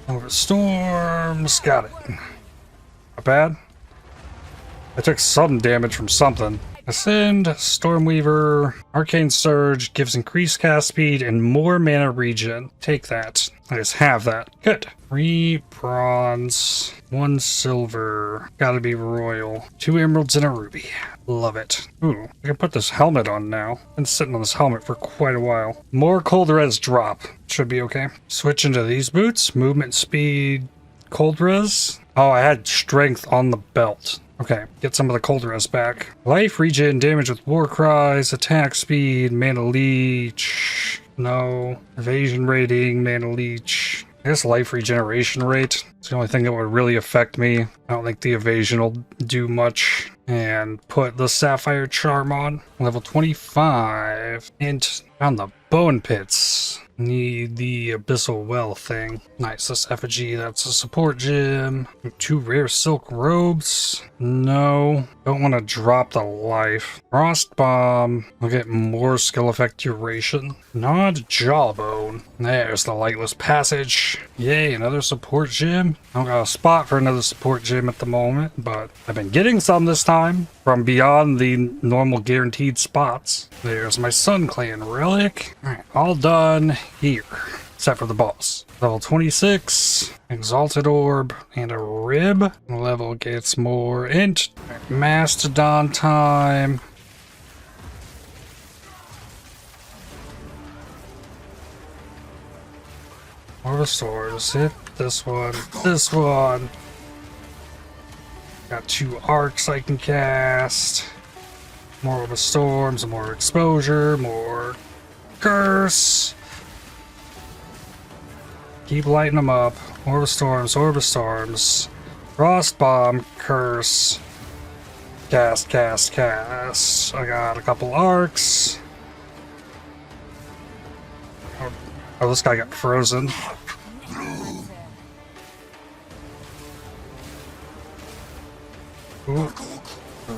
Speaker 1: Over storms, got it. Not bad. I took some damage from something. Ascend, Stormweaver, Arcane Surge gives increased cast speed and more mana regen. Take that. I just have that. Good. 3 bronze, 1 silver. Gotta be royal. 2 emeralds and a ruby. Love it. Ooh, I can put this helmet on now. Been sitting on this helmet for quite a while. More cold res drop. Should be okay. Switch into these boots. Movement speed, cold res. Oh, I had strength on the belt. Okay, get some of the cold res back. Life, regen, damage with war cries, attack speed, mana leech. No. Evasion rating, mana leech. I guess life regeneration rate. It's the only thing that would really affect me. I don't think the evasion will do much. And put the Sapphire Charm on. Level 25. And on the bone pits. Need the Abyssal Well thing. Nice, this effigy, that's a support gem. 2 rare silk robes. No. Don't want to drop the life. Frost Bomb. I'll get more skill effect duration. Nod Jawbone. There's the Lightless Passage. Yay, another support gem. I don't got a spot for another support gem at the moment, but I've been getting some this time from beyond the normal guaranteed spots. There's my Sun Clan relic. Alright, all done here, except for the boss. Level 26, Exalted Orb, and a Rib. Level gets more int. Mastodon time. Orb of Swords, hit this one, this one. Got 2 arcs I can cast. More Orb of Storms, more exposure, more curse. Keep lighting them up. Orb of Storms, Orb of Storms. Frost Bomb, curse. Cast, cast, cast. I got a couple arcs. Oh, this guy got frozen. Ooh,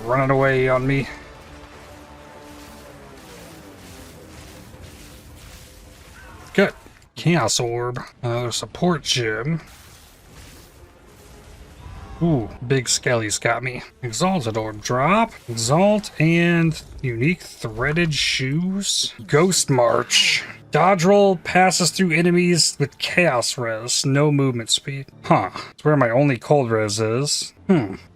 Speaker 1: running away on me. Good. Chaos Orb. Another support gem. Ooh, big Skelly's got me. Exalted Orb drop. Exalt and unique threaded shoes. Ghost March. Dodge roll passes through enemies with chaos res. No movement speed. Huh. That's where my only cold res is.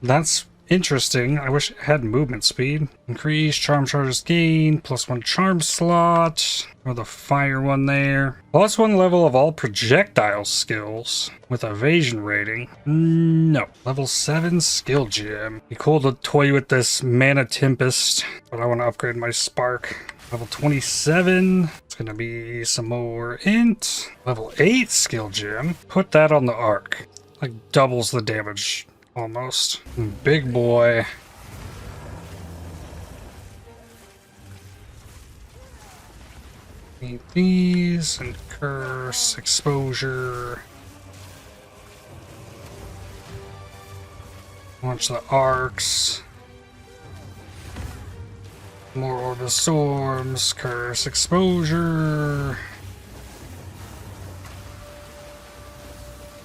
Speaker 1: That's interesting. I wish it had movement speed. Increase charm charges gain. +1 charm slot. Or the fire one there. +1 level of all projectile skills. With evasion rating. No. Level 7 skill gem. Be cool to toy with this mana Tempest. But I want to upgrade my spark. Level 27. It's going to be some more int. Level 8 skill gem. Put that on the arc. Like doubles the damage. Almost. Big boy. Need these and curse, exposure. Launch the arcs. More Orb of Storms, Curse Exposure.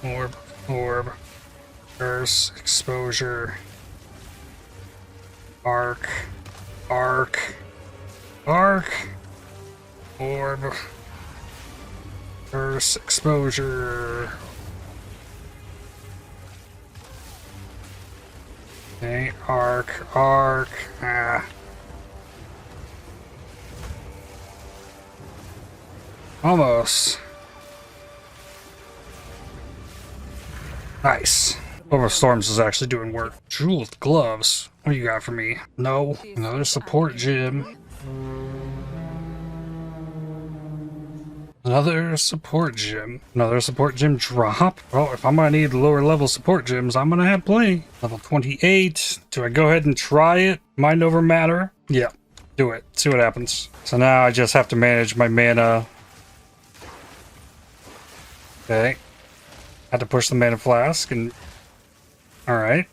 Speaker 1: Orb, Curse Exposure. Arc, Orb, Curse Exposure. Okay, Arc, Almost. Nice. Storms is actually doing work. Jeweled gloves. What do you got for me? No. Another support gym. Another support gym drop. Well, if I'm gonna need lower level support gyms, I'm gonna have plenty. Level 28. Do I go ahead and try it? Mind over matter? Yeah. Do it. See what happens. So now I just have to manage my mana. Okay. Had to push the mana flask and... Alright.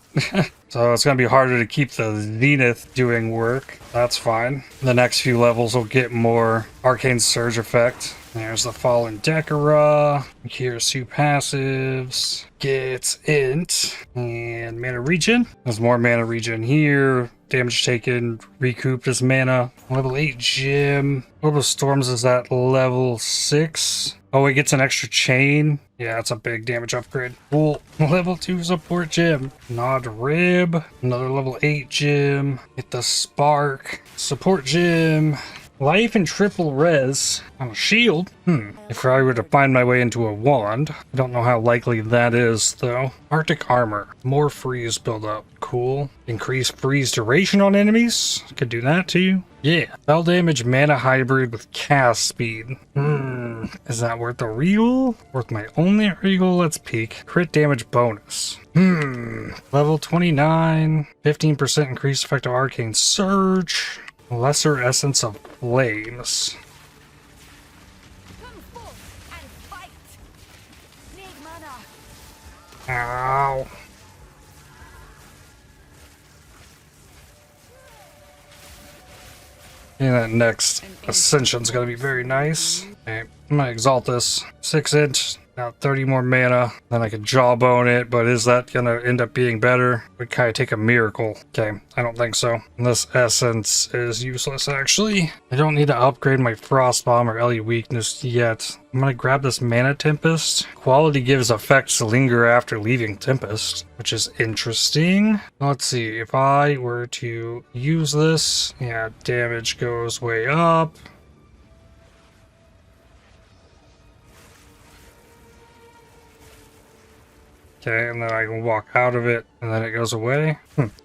Speaker 1: So it's going to be harder to keep the Zenith doing work. That's fine. The next few levels will get more Arcane Surge effect. There's the Fallen Decora. Here's two passives. Gets Int. And mana regen. There's more mana regen here. Damage taken. Recouped as mana. Level 8 gym. Orb of Storms is at level 6. Oh, it gets an extra chain. Yeah, that's a big damage upgrade. Cool. Level 2 support gym. Nod Rib. Another level 8 gym. Get the Spark. Support gym. Life and triple res on a shield. If I were to find my way into a wand. I don't know how likely that is, though. Arctic Armour. More freeze buildup. Cool. Increase freeze duration on enemies. Could do that too. Yeah. Spell damage mana hybrid with cast speed. Is that worth a regal? Worth my only regal? Let's peek. Crit damage bonus. Level 29. 15% increased effect of Arcane Surge. Lesser Essence of Flames.
Speaker 2: Come forth and fight. Need mana.
Speaker 1: Ow. And that next Ascension's gonna be very nice. Okay, I'm gonna exalt this. 6 inch. Now 30 more mana, then I could jawbone it, but is that gonna end up being better? Would kind of take a miracle. Okay, I don't think so. This essence is useless, actually. I don't need to upgrade my Frostbomb or Ellie weakness yet. I'm gonna grab this Mana Tempest. Quality gives effects to linger after leaving Tempest, which is interesting. Let's see, if I were to use this, yeah, damage goes way up. Okay, and then I can walk out of it, and then it goes away.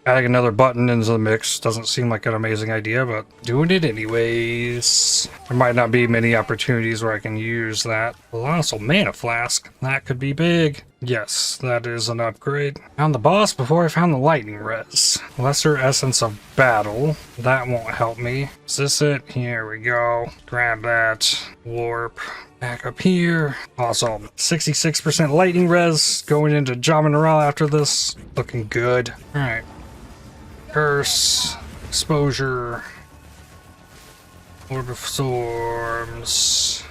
Speaker 1: Adding another button into the mix doesn't seem like an amazing idea, but doing it anyways. There might not be many opportunities where I can use that. Colossal Mana Flask. That could be big. Yes, that is an upgrade. Found the boss before I found the Lightning Res. Lesser Essence of Battle. That won't help me. Is this it? Here we go. Grab that. Warp. Back up here. Awesome. 66% lightning res going into Jamanara after this. Looking good. Alright. Curse. Exposure. Orb of Storms.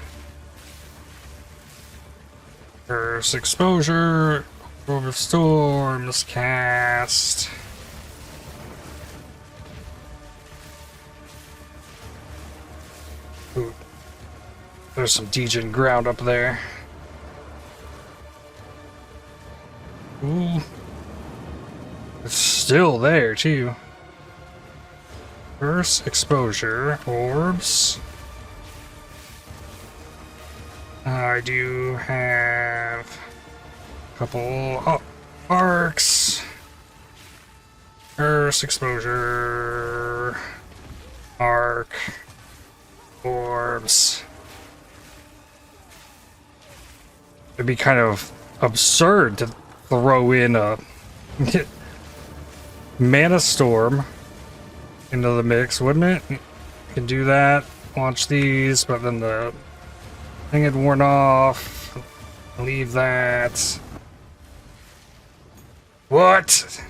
Speaker 1: Curse. Exposure. Orb of Storms. Cast. Ooh. There's some degen ground up there. Ooh. It's still there, too. Curse, exposure, orbs. I do have a couple arcs. Curse, exposure, arc, orbs. It'd be kind of absurd to throw in a Mana Storm into the mix, wouldn't it? You can do that, launch these, but then the thing had worn off. Leave that. What?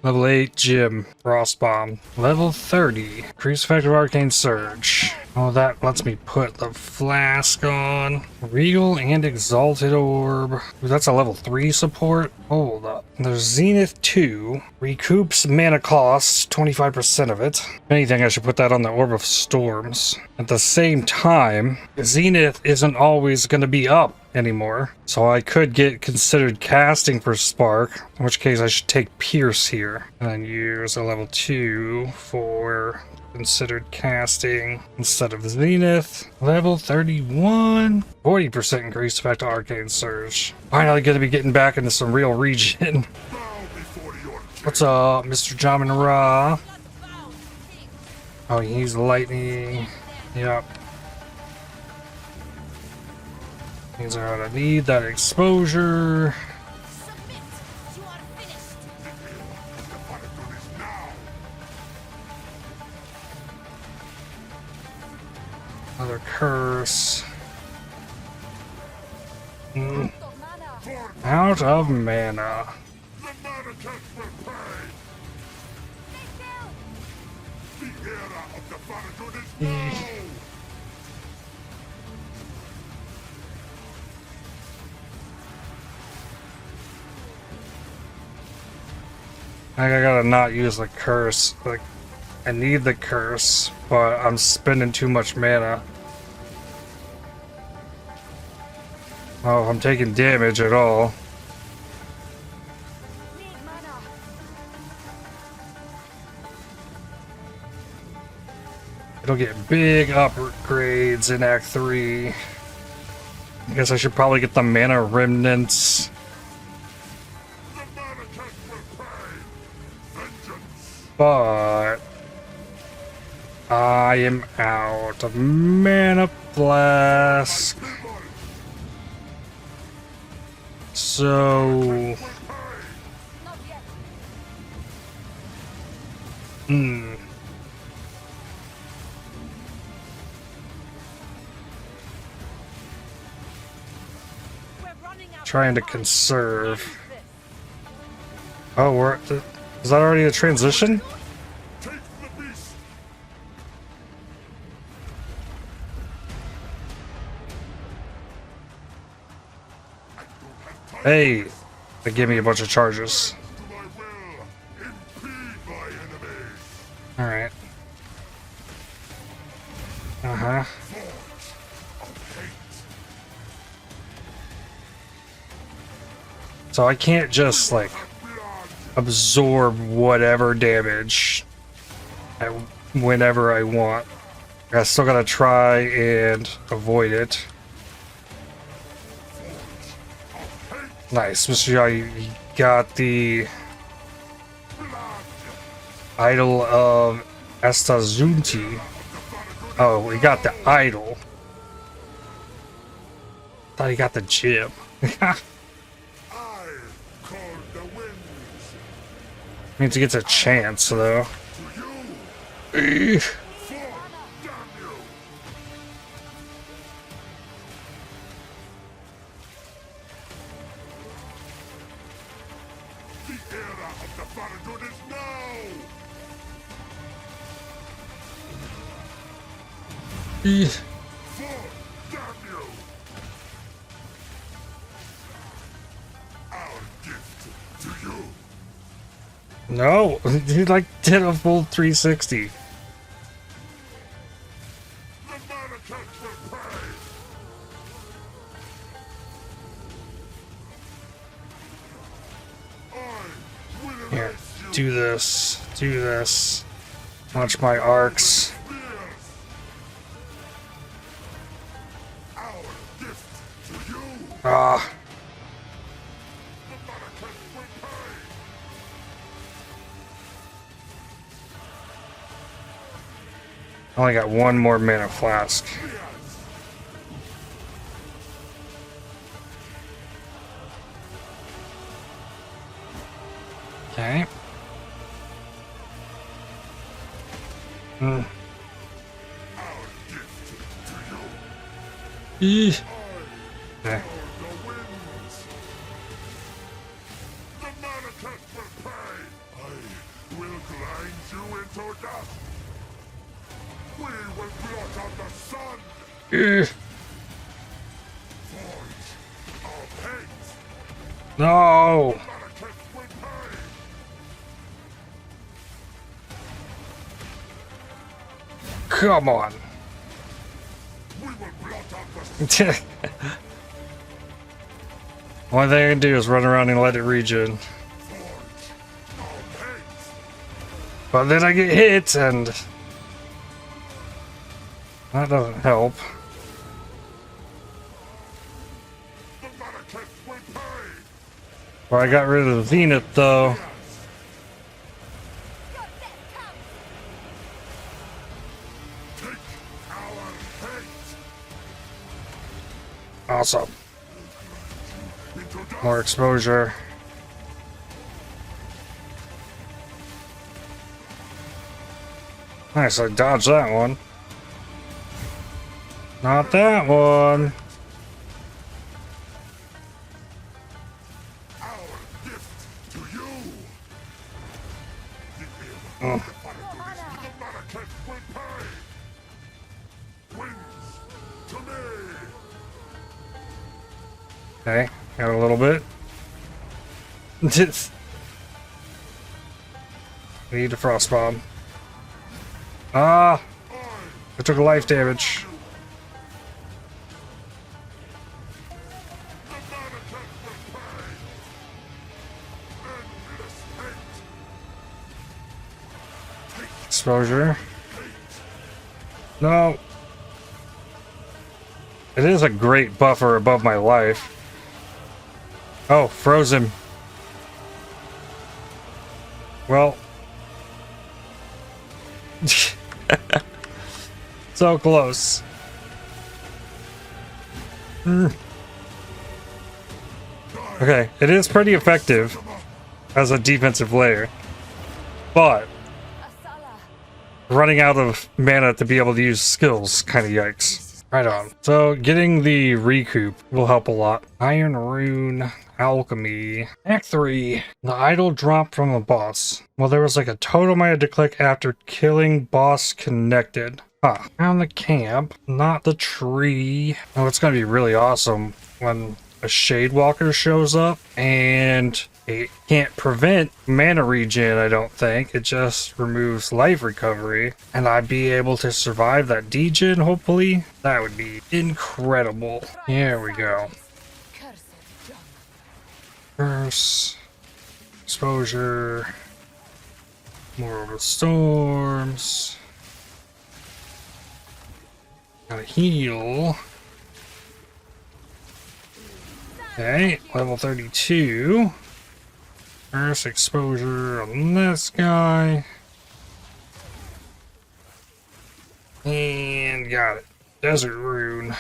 Speaker 1: Level 8, Gym, Frost Bomb. Level 30, increased effective Arcane Surge. Oh, that lets me put the Flask on. Regal and Exalted Orb. Ooh, that's a level 3 support. Hold up. There's Zenith 2. Recoups mana cost, 25% of it. If anything, I should put that on the Orb of Storms. At the same time, Zenith isn't always going to be up anymore. So I could get considered casting for Spark, in which case I should take Pierce here. And then use a level 2 for considered casting instead of Zenith. Level 31. 40% increased effect to Arcane Surge. Finally gonna be getting back into some real regen. What's up, Mr. Jamin Ra? Oh, he's lightning. Yep. Means I'm gonna need that exposure. Another curse. Out of mana. I gotta not use the curse. Like, I need the curse, but I'm spending too much mana. Oh, I'm taking damage at all. It'll get big upgrades in Act 3. I guess I should probably get the mana remnants. But I am out of mana flask. So trying to conserve. Oh, is that already a transition? Hey, they gave me a bunch of charges. Alright. Uh-huh. So I can't just, like, absorb whatever damage whenever I want. I still gotta try and avoid it. Nice, Mr. Yai, you got the Idol of Estazunti. Oh, we got the Idol. Thought he got the gem. Means he gets a chance, though. No, he like did a full 360. Here, do this, do this. Launch my arcs. Ah. I only got one more mana flask. Okay. Okay.
Speaker 3: of the sun.
Speaker 1: Ugh.
Speaker 3: Forge of hate.
Speaker 1: No.
Speaker 3: Manifest with pain.
Speaker 1: Come on.
Speaker 3: We will blot out the
Speaker 1: Only thing I can do is run around and let it regen.
Speaker 3: forge of hate.
Speaker 1: But then I get hit and that doesn't help.
Speaker 3: The manifest with pain.
Speaker 1: Well, I got rid of the Zenith though.
Speaker 3: Take our hate.
Speaker 1: Awesome.
Speaker 3: Into dust.
Speaker 1: More exposure. Nice, I dodged that one. Not that one.
Speaker 3: Our gift to you. The
Speaker 1: Oh.
Speaker 3: manifest with pain. Wings to me.
Speaker 1: Okay, got a little bit. Need a frost bomb. Ah! I took a life damage.
Speaker 3: The manifest with pain. Endless hate.
Speaker 1: Exposure. No. It is a great buffer above my life. Oh, frozen. Well. So close. Okay, it is pretty effective as a defensive layer. But running out of mana to be able to use skills, kind of yikes. Right on. So getting the recoup will help a lot. Iron Rune, Alchemy. Act 3. The idol drop from the boss. Well, there was like a totem I had to click after killing boss connected. Huh. Found the camp, not the tree. Oh, it's gonna be really awesome when a Shade Walker shows up, and it can't prevent mana regen, I don't think. It just removes life recovery, and I'd be able to survive that degen, hopefully. That would be incredible. Here we go. Curse. Exposure. More of the storms. Gotta heal. Okay, level 32. First exposure on this guy. And got it. Desert Rune.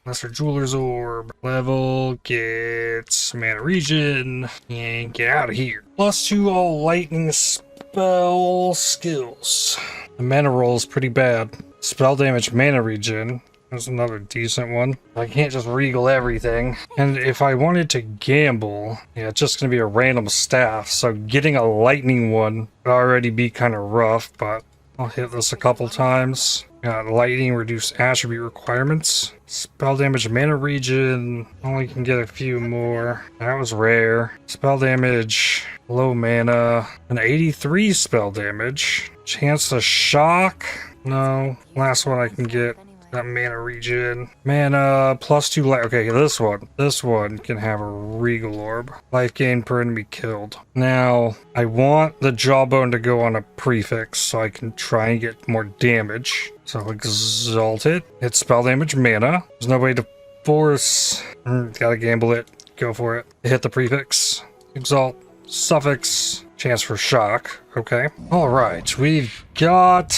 Speaker 1: Lesser Jeweler's Orb. Level, gets mana regen, and get out of here. +2 all lightning spell skills. The mana roll is pretty bad. Spell damage, mana regen. That's another decent one. I can't just regal everything. And if I wanted to gamble, yeah, it's just gonna be a random staff. So getting a lightning one would already be kind of rough, but I'll hit this a couple times. Got lightning, reduce attribute requirements. Spell damage, mana regen. Only can get a few more. That was rare. Spell damage, low mana. An 83 spell damage. Chance to shock. No. Last one I can get. That mana regen. Mana +2 life. Okay, this one. This one can have a regal orb. Life gain per enemy killed. Now, I want the jawbone to go on a prefix so I can try and get more damage. So exalt it. Hit spell damage mana. There's no way to force. Gotta gamble it. Go for it. Hit the prefix. Exalt. Suffix. Chance for shock. Okay. Alright, we've got...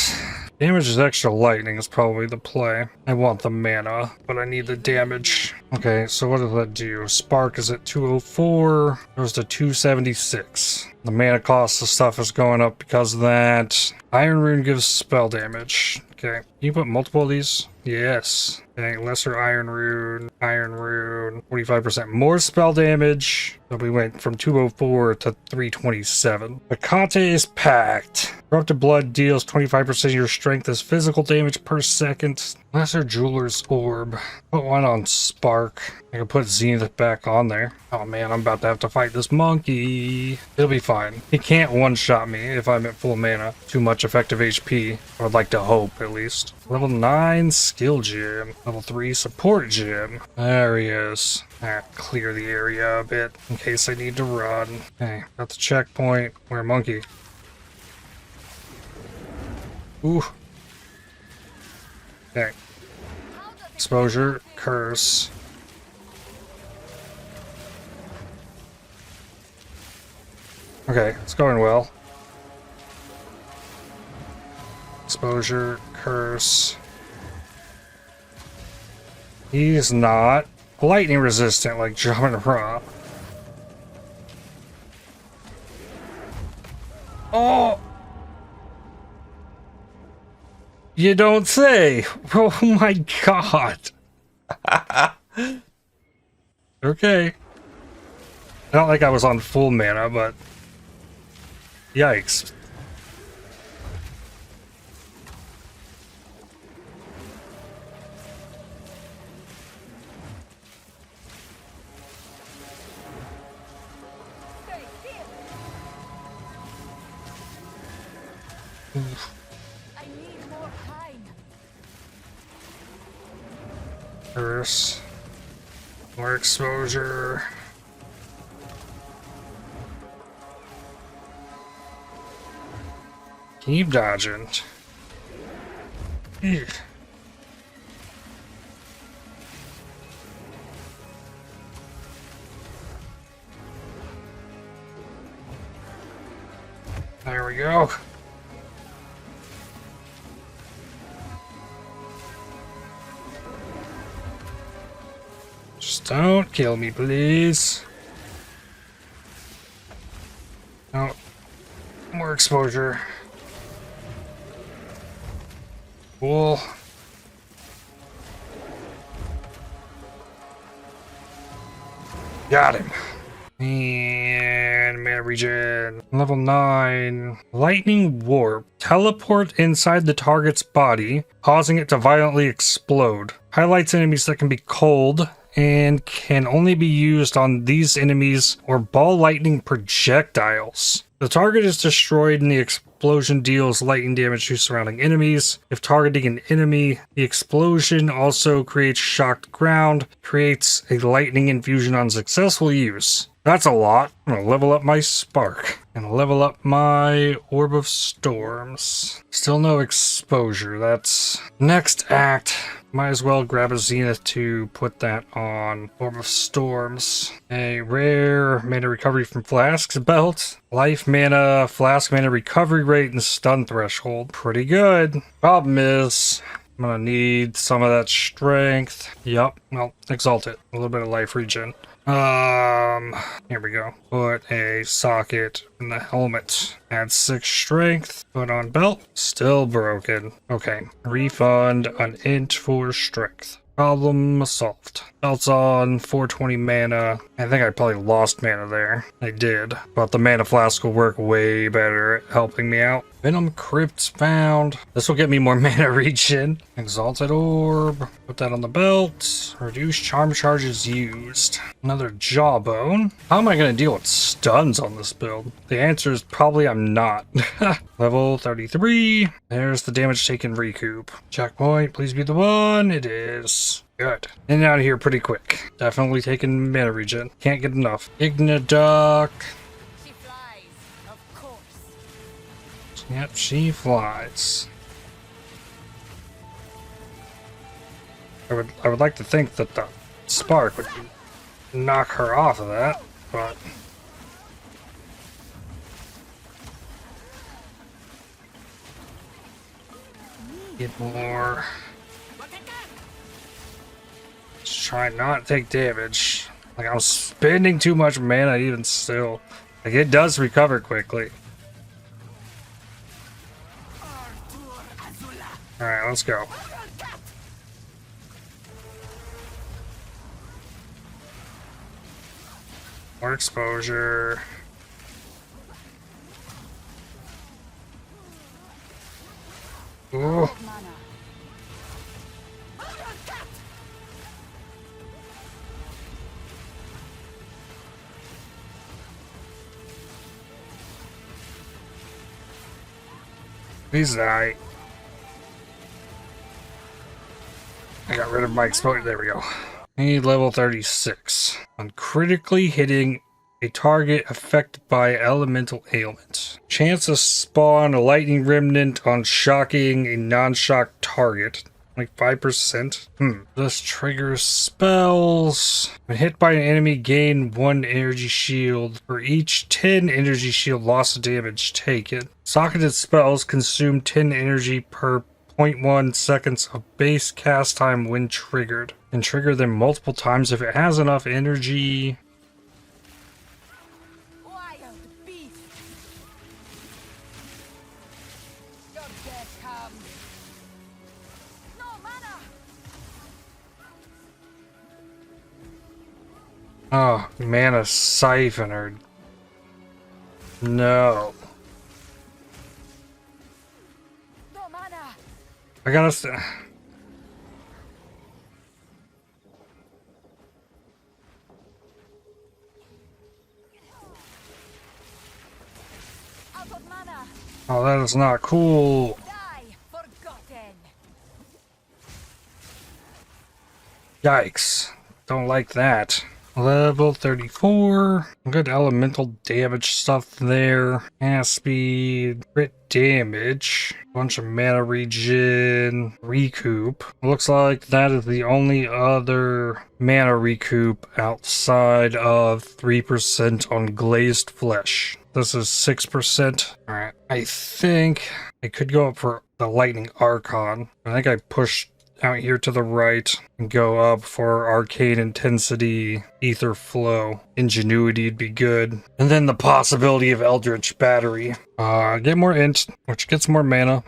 Speaker 1: Damage is extra lightning is probably the play. I want the mana, but I need the damage. Okay, so what does that do? Spark is at 204, goes to 276. The mana cost of stuff is going up because of that. Iron Rune gives spell damage. Okay, can you put multiple of these? Yes. Okay, lesser Iron Rune, 45% more spell damage. So we went from 204 to 327. Bacate's Pact. Corrupted blood deals 25% of your strength as physical damage per second. Lesser Jeweler's Orb. Put one on Spark. I can put Zenith back on there. Oh man, I'm about to have to fight this monkey. It'll be fine. He can't one-shot me if I'm at full mana. Too much effective HP. I would like to hope, at least. Level 9 Skill Gem. Level 3 Support Gem. There he is. Clear the area a bit in case I need to run. Okay, got the checkpoint. Where monkey? Ooh. Okay. Exposure, curse. Okay, it's going well. Exposure, curse. He's not lightning resistant like Jamin Ra. Oh! You don't say! Oh my god! Okay. Not like I was on full mana, but... Yikes. Oof. Curse. More exposure. Keep dodging. Ew. There we go. Just don't kill me, please. No. More exposure. Cool. Got him. And mana regen. Level 9. Lightning Warp. Teleport inside the target's body, causing it to violently explode. Highlights enemies that can be cold and can only be used on these enemies or ball lightning projectiles. The target is destroyed and the explosion deals lightning damage to surrounding enemies. If targeting an enemy, the explosion also creates shocked ground, creates a lightning infusion on successful use. That's a lot. I'm gonna level up my Spark and level up my Orb of Storms. Still no exposure. That's next act. Might as well grab a Zenith to put that on. Orb of Storms. A rare mana recovery from Flask's belt. Life mana, Flask mana recovery rate, and stun threshold. Pretty good. Problem is, I'm gonna need some of that strength. Yup. Well, exalt it. A little bit of life regen. Here we go. Put a socket in the helmet. Add 6 strength. Put on belt. Still broken. Okay. Refund an int for strength. Problem solved. Belt's on 420 mana. I think I probably lost mana there. I did. But the mana flask will work way better at helping me out. Venom Crypts found. This will get me more mana regen. Exalted Orb. Put that on the belt. Reduce charm charges used. Another Jawbone. How am I going to deal with stuns on this build? The answer is probably I'm not. Level 33. There's the damage taken recoup. Checkpoint, please be the one. It is. Good. In and out of here pretty quick. Definitely taking mana regen. Can't get enough. Igniduck.
Speaker 2: She flies, of course.
Speaker 1: Yep, she flies. I would like to think that the Spark would knock her off of that, but get more. Just try not to take damage. Like, I'm spending too much mana even still. Like, it does recover quickly. Alright, let's go. More exposure. Oh.
Speaker 2: Mana.
Speaker 1: Please die. I got rid of my exposure. There we go. Need level 36. On critically hitting a target affected by elemental ailment. Chance to spawn a lightning remnant on shocking a non-shock target. Like 5%. This triggers spells. When hit by an enemy, gain 1 energy shield. For each 10 energy shield loss of damage taken. Socketed spells consume 10 energy per 0.1 seconds of base cast time when triggered. And trigger them multiple times if it has enough energy.
Speaker 2: Wild beast. Your death comes. No mana.
Speaker 1: Oh, mana siphoner. No.
Speaker 2: No mana.
Speaker 1: I gotta
Speaker 2: Out of mana.
Speaker 1: Oh, that is not cool.
Speaker 2: Die forgotten.
Speaker 1: Yikes. Don't like that. Level 34. Good elemental damage stuff there. Mass speed. Crit damage. Bunch of mana regen. Recoup. Looks like that is the only other mana recoup outside of 3% on glazed flesh. This is 6%. Alright. I think I could go up for the lightning archon. I think I pushed out here to the right and go up for arcane intensity, ether flow. Ingenuity would be good. And then the possibility of eldritch battery. Get more int, which gets more mana.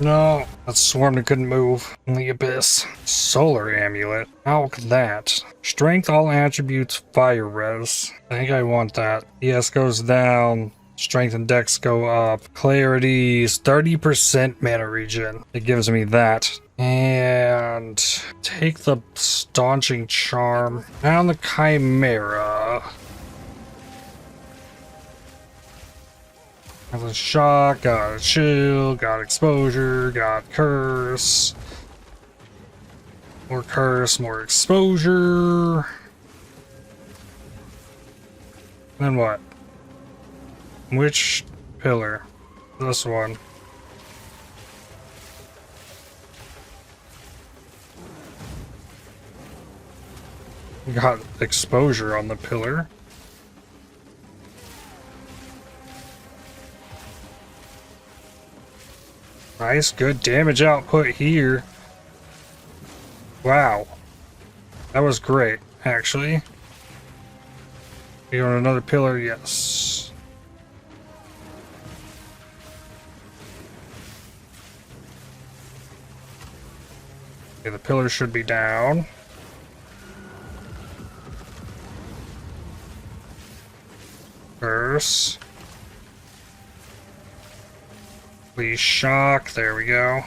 Speaker 1: No, that swarm that couldn't move in the abyss. Solar amulet. How look at that. Strength all attributes fire res. I think I want that. ES goes down. Strength and dex go up. Clarity's 30% mana regen. It gives me that. And take the staunching charm. Down the chimera. Got a shock, got a chill, got exposure, got curse. More curse, more exposure. Then what? Which pillar? This one. Got exposure on the pillar. Nice, good damage output here. Wow. That was great, actually. You want another pillar? Yes. Okay, the pillar should be down. Curse. Please shock. There we go.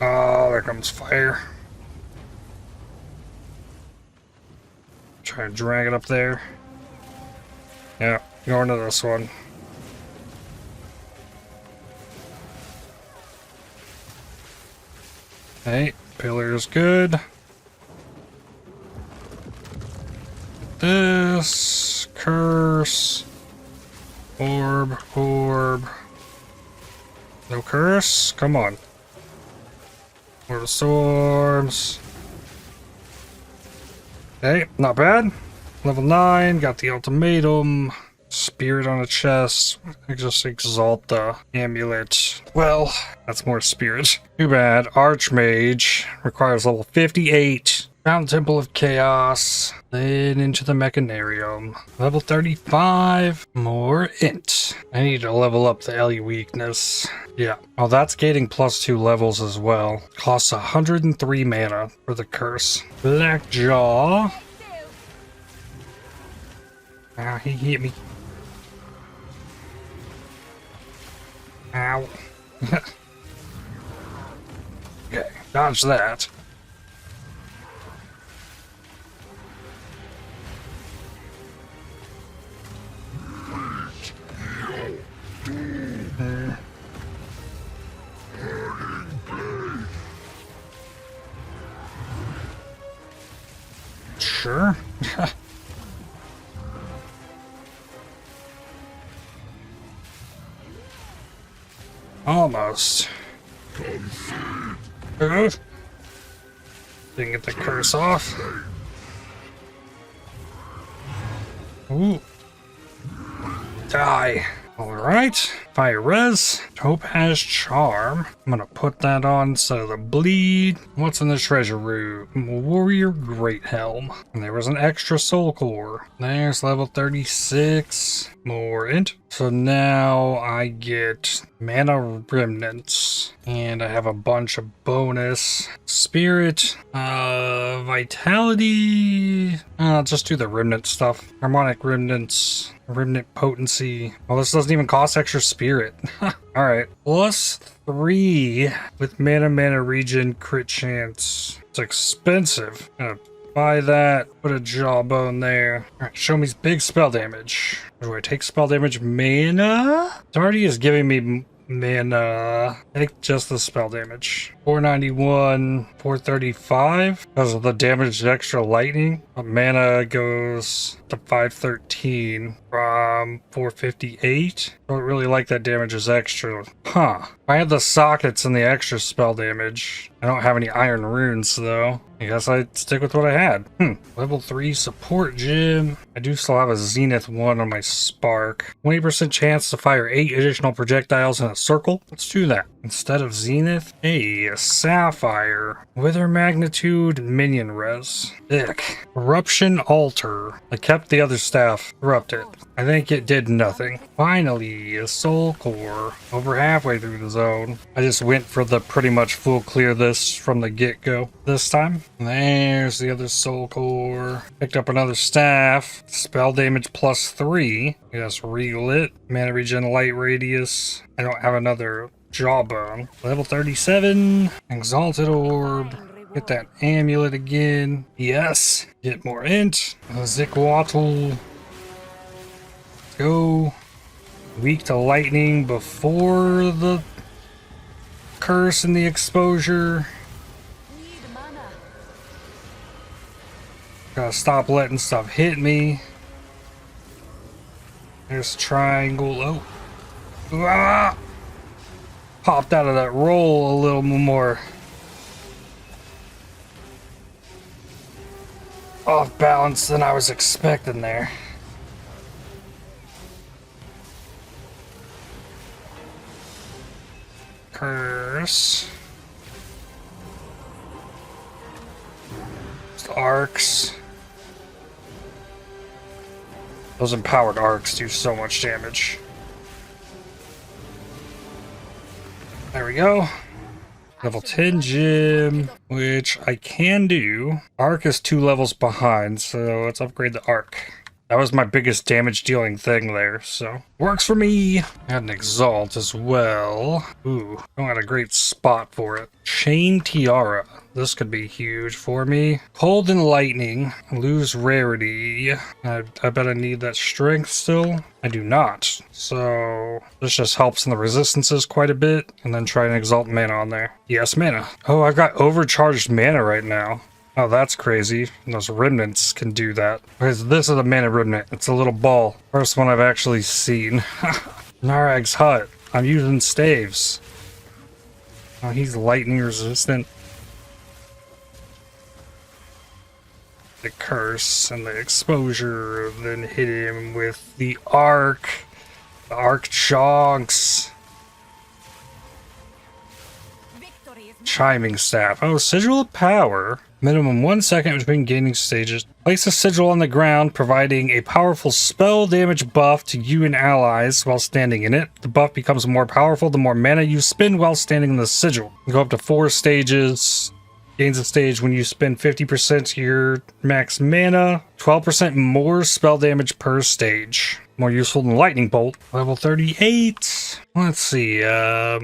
Speaker 1: Oh, there comes fire. Try to drag it up there. Yeah, going to this one. Hey, pillar's good. This curse. Orb. No curse? Come on. Lord of Storms. Hey, not bad. Level 9, got the ultimatum. Spirit on a chest. I just exalt the amulet. Well, that's more spirit. Too bad. Archmage requires level 58. Found Temple of Chaos. Then into the Mechanarium. Level 35. More int. I need to level up the Ellie weakness. Yeah. Oh, that's getting +2 levels as well. Costs 103 mana for the curse. Blackjaw. Ah, he hit me. Ow. Okay, dodge that. Sure. Almost. Didn't get the curse off. Ooh. Die. Alright. Fire res. Topaz charm. I'm gonna put that on instead of the bleed. What's in the treasure room? Warrior Great Helm. And there was an extra soul core. There's level 36. More int. So now I get mana remnants. And I have a bunch of bonus. Spirit. Vitality. I'll just do the remnant stuff. Harmonic remnants. Remnant potency. Well, this doesn't even cost extra spirit. Alright. +3 with mana regen crit chance. It's expensive. Gonna buy that. Put a jawbone there. Alright, show me big spell damage. Do I take spell damage mana? It already is giving me mana. Take just the spell damage. 491, 435 because of the damage extra lightning. Mana goes to 513 from 458. Don't really like that damage is extra. Huh. If I had the sockets and the extra spell damage. I don't have any iron runes though. I guess I'd stick with what I had. Level 3 support gym. I do still have a Zenith 1 on my spark. 20% chance to fire 8 additional projectiles in a circle. Let's do that. Instead of Zenith, a Sapphire. Wither magnitude, minion res. Ick. Corruption altar. I kept the other staff. Corrupted. I think it did nothing. Finally, a soul core. Over halfway through the zone. I just went for the pretty much full clear this from the get-go this time. There's the other soul core. Picked up another staff. Spell damage +3. Just relit. Mana regen light radius. I don't have another jawbone. Level 37. Exalted orb. Get that amulet again. Yes. Get more int. Zikwatl. Go. Weak to lightning before the curse and the exposure. Gotta stop letting stuff hit me. There's triangle. Oh. Ah! Popped out of that roll a little more. Off balance than I was expecting there. Curse. Just arcs. Those empowered arcs do so much damage. There we go. Level 10 gym, which I can do. Arc is 2 levels behind, so let's upgrade the arc. That was my biggest damage dealing thing there, so works for me. I had an exalt as well. Ooh, don't have a great spot for it. Chain tiara. This could be huge for me. Cold and lightning. Lose rarity. I bet I need that strength still. I do not. So this just helps in the resistances quite a bit. And then try and exalt mana on there. Yes, mana. Oh, I've got overcharged mana right now. Oh, that's crazy. Those remnants can do that. Because this is a mana remnant. It's a little ball. First one I've actually seen. Narag's hut. I'm using staves. Oh, he's lightning resistant. The curse and the exposure, then hit him with the arc. The arc chonks. Chiming staff. Oh, sigil of power. Minimum 1 second between gaining stages. Place a sigil on the ground, providing a powerful spell damage buff to you and allies while standing in it. The buff becomes more powerful the more mana you spend while standing in the sigil. Go up to 4 stages. Gains a stage when you spend 50% of your max mana, 12% more spell damage per stage. More useful than Lightning Bolt. Level 38. Let's see,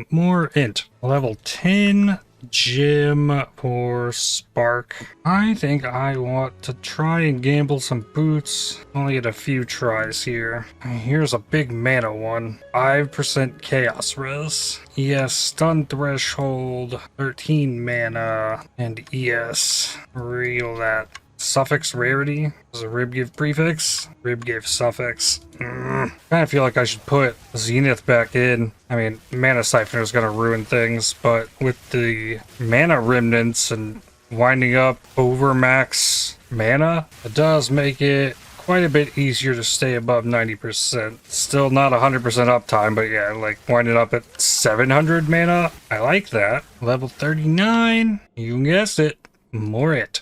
Speaker 1: more int. Level 10 gem for Spark. I think I want to try and gamble some boots. Only get a few tries here. Here's a big mana one. 5% chaos res. ES stun threshold. 13 mana. And ES. Real that. Suffix rarity. Does a rib give prefix? Rib gave suffix. Kind of feel like I should put Zenith back in. I mean, Mana Siphoner is going to ruin things, but with the Mana Remnants and winding up over max mana, it does make it quite a bit easier to stay above 90%. Still not 100% uptime, but yeah, like winding up at 700 mana. I like that. Level 39. You guessed it. More it.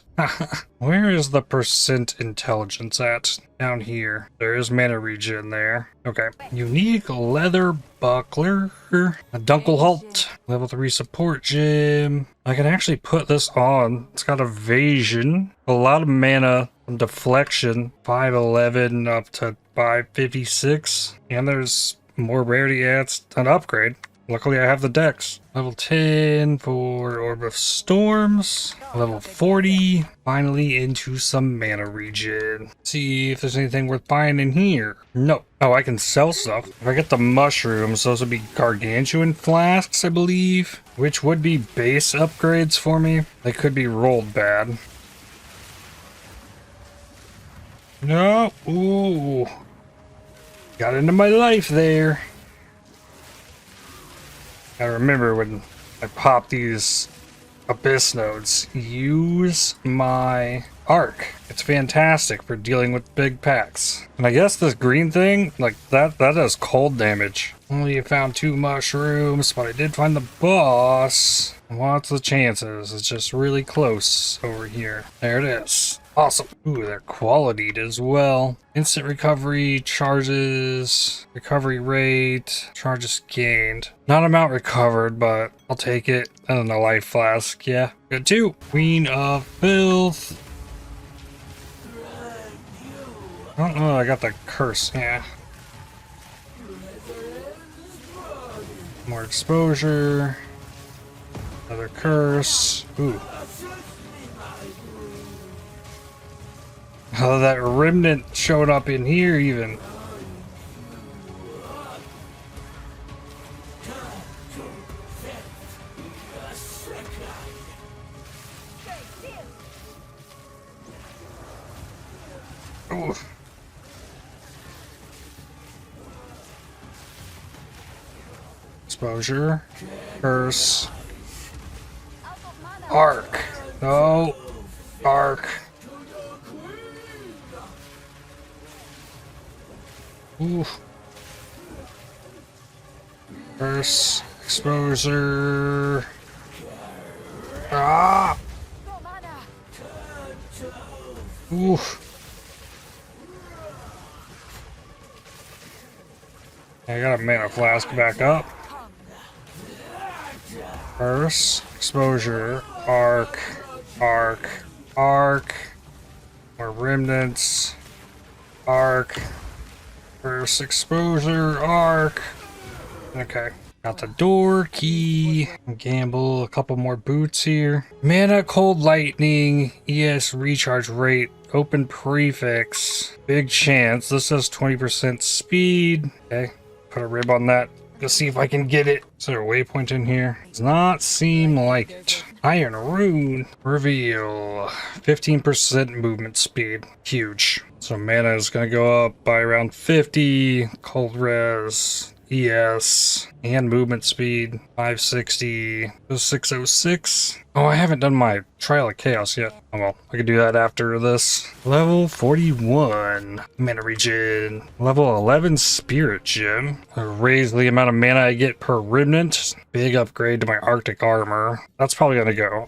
Speaker 1: Where is the percent intelligence at? Down here. There is mana regen there. Okay. Unique leather buckler. A Dunkel Halt. Level 3 support gem. I can actually put this on. It's got evasion. A lot of mana from deflection. 511 up to 556. And there's more rarity adds an upgrade. Luckily I have the dex. Level 10 for Orb of Storms. Level 40. Finally into some mana regen. See if there's anything worth buying in here. No. Oh, I can sell stuff. If I get the mushrooms, those would be gargantuan flasks, I believe. Which would be base upgrades for me. They could be rolled bad. No. Ooh. Got into my life there. I remember when I pop these Abyss nodes, use my Arc. It's fantastic for dealing with big packs. And I guess this green thing, like that does cold damage. Only found 2 mushrooms, but I did find the boss. What's the chances? It's just really close over here. There it is. Awesome. Ooh, they're qualityed as well. Instant recovery, charges, recovery rate, charges gained. Not amount recovered, but I'll take it. And then a life flask, yeah. Good too. Queen of Filth. Oh, I got the curse, yeah. More exposure. Another curse. Ooh. Oh, that Remnant showed up in here even. Ooh. Exposure. Curse. Arc. No. Arc. Oof. Curse. Exposure. Ah! Oof. I got a mana flask back up. Curse. Exposure. Arc. Arc. Arc. More remnants. Arc. Curse. Exposure. Arc. Okay. Got the door key. Gamble. A couple more boots here. Mana cold lightning. ES recharge rate. Open prefix. Big chance. This says 20% speed. Okay. Put a rib on that. Let's see if I can get it. Is there a waypoint in here? Does not seem like it. Iron Rune. Reveal. 15% movement speed. Huge. So mana is going to go up by around 50. Cold res. ES. And movement speed. 560. 606. Oh, I haven't done my Trial of Chaos yet. Oh well, I can do that after this. Level 41. Mana regen. Level 11 Spirit Gem. Raise the amount of mana I get per Remnant. Big upgrade to my Arctic Armor. That's probably gonna go.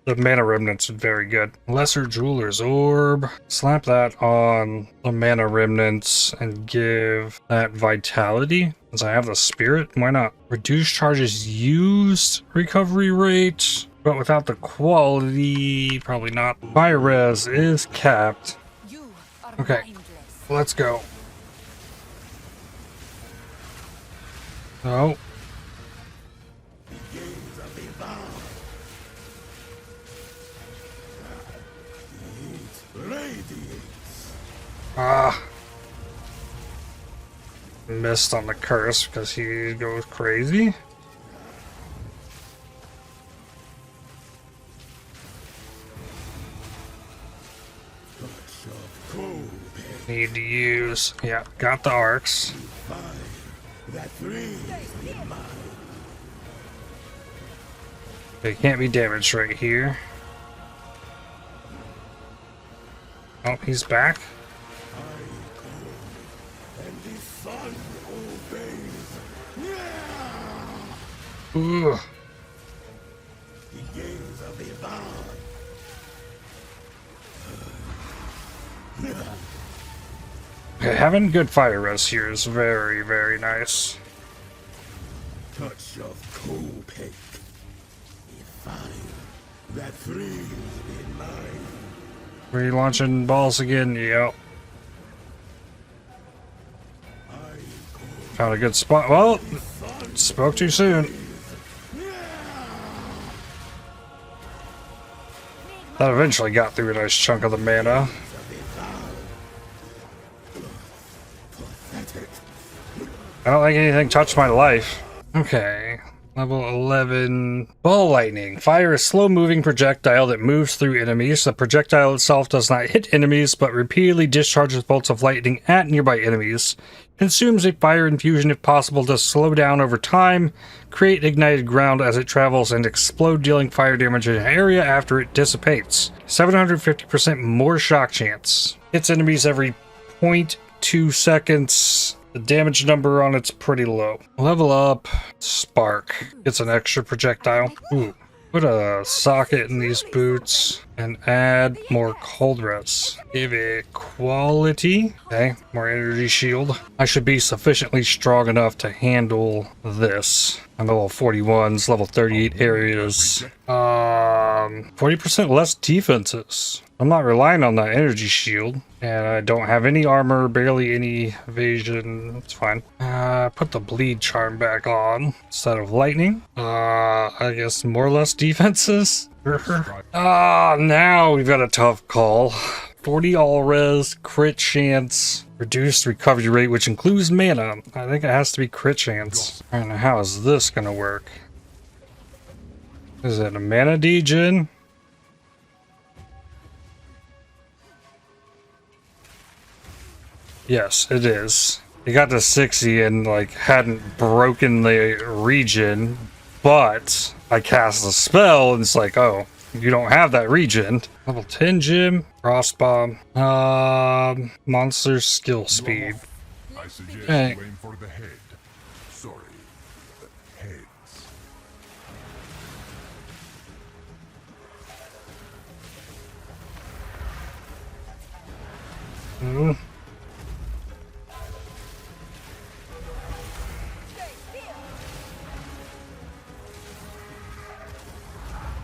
Speaker 1: The Mana Remnants are very good. Lesser Jeweler's Orb. Slap that on the Mana Remnants and give that Vitality. Since I have the Spirit, why not? Reduce charges used recovery rate. but without the quality, probably not. Fire res is capped.
Speaker 2: You are
Speaker 1: Okay,
Speaker 2: mindless.
Speaker 1: let's go. Oh. Ah. Missed on the curse because he goes crazy. Need to use, yeah, got the arcs. They can't be damaged right here. Oh, he's back. Ooh. Okay, having good fire res here is very, very nice.
Speaker 3: Touch of cold pick. Fire that thrills in mine.
Speaker 1: Relaunching balls again, yep. Found a good spot. Well, spoke too soon. That eventually got through a nice chunk of the mana. I don't think anything touched my life. Okay. Level 11. Ball lightning. Fire a slow-moving projectile that moves through enemies. The projectile itself does not hit enemies, but repeatedly discharges bolts of lightning at nearby enemies. Consumes a fire infusion if possible to slow down over time. Create ignited ground as it travels and explode, dealing fire damage in an area after it dissipates. 750% more shock chance. Hits enemies every 0.2 seconds. The damage number on it's pretty low. Level up, Spark. Gets an extra projectile. Ooh. Put a socket in these boots and add more cold res. Give it quality. Okay, more energy shield. I should be sufficiently strong enough to handle this. I'm level 41s, level 38 areas. 40% less defenses. I'm not relying on that energy shield, and I don't have any armor, barely any evasion. It's fine. Put the bleed charm back on instead of lightning. I guess more or less defenses. Now we've got a tough call. 40 all res, crit chance, reduced recovery rate, which includes mana. I think it has to be crit chance. I don't know how is this gonna work. Is it a mana degen? Yes, it is. It got to 60 and like hadn't broken the region, but I cast a spell and it's like, oh, you don't have that region. Level 10 gym, frost bomb, monster skill speed.
Speaker 3: I suggest
Speaker 1: Okay.
Speaker 3: you aim for the head. Sorry, the heads.
Speaker 1: Mm.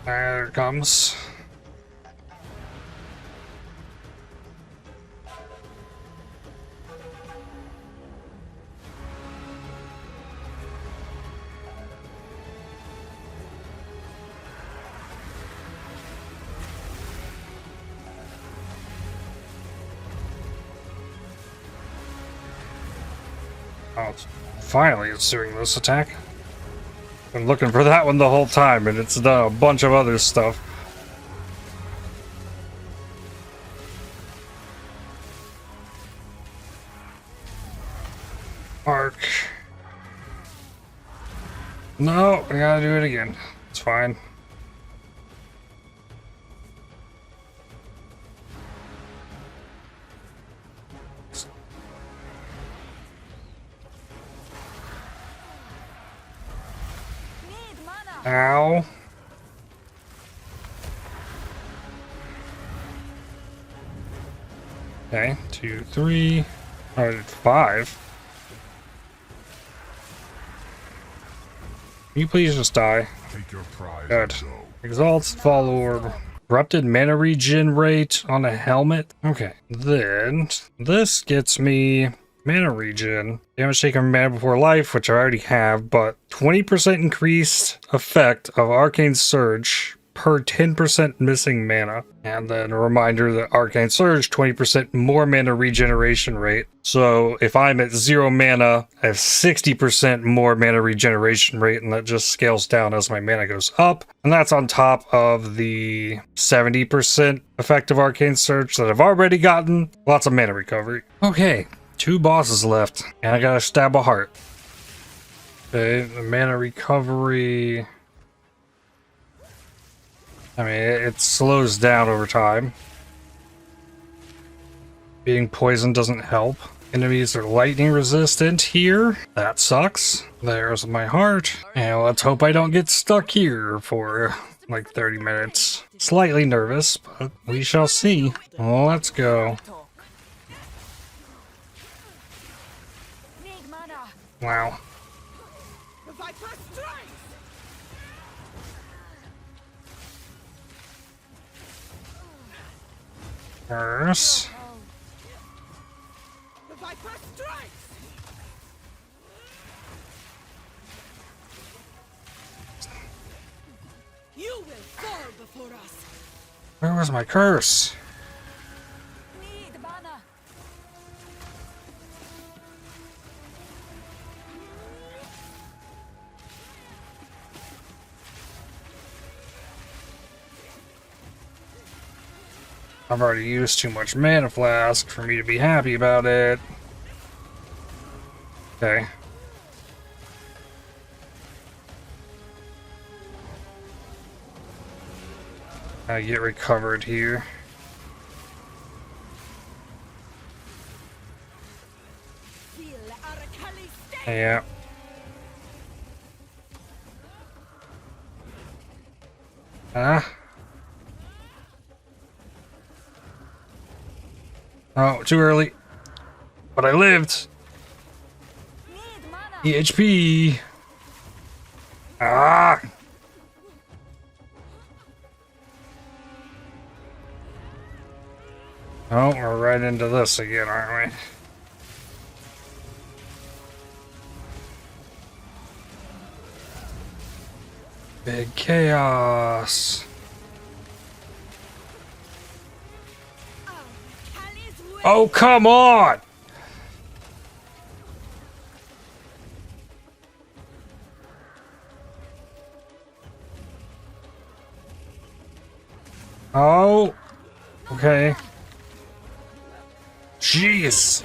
Speaker 1: There it comes. Oh, finally it's doing this attack. Been looking for that one the whole time, and it's done a bunch of other stuff. Arc. No, we gotta do it again. It's fine.
Speaker 2: Need mana.
Speaker 1: Ow. Okay, 2, 3, 5. Can you please just die?
Speaker 3: Take your prize
Speaker 1: Good.
Speaker 3: and go.
Speaker 1: Exalts, Fall Orb. Corrupted mana regen rate on a helmet. Okay. Then this gets me mana regen. Damage taken from mana before life, which I already have, but 20% increased effect of Arcane Surge per 10% missing mana. And then a reminder that Arcane Surge, 20% more mana regeneration rate. So if I'm at 0 mana, I have 60% more mana regeneration rate, and that just scales down as my mana goes up. And that's on top of the 70% effective Arcane Surge that I've already gotten. Lots of mana recovery. Okay, 2 bosses left, and I gotta stab a heart. Okay, the mana recovery... I mean, it slows down over time. Being poisoned doesn't help. Enemies are lightning resistant here. That sucks. There's my heart. And let's hope I don't get stuck here for like 30 minutes. Slightly nervous, but we shall see. Well, let's go. Wow. Curse.
Speaker 2: You will fall before us.
Speaker 1: Where was my curse?
Speaker 2: Need mana.
Speaker 1: I've already used too much mana flask for me to be happy about it. Okay. I get recovered here. Yeah. Oh, too early. But I lived. EHP. Ah. Oh, we're right into this again, aren't we? Big chaos. Oh, come on! Oh, okay. Jeez.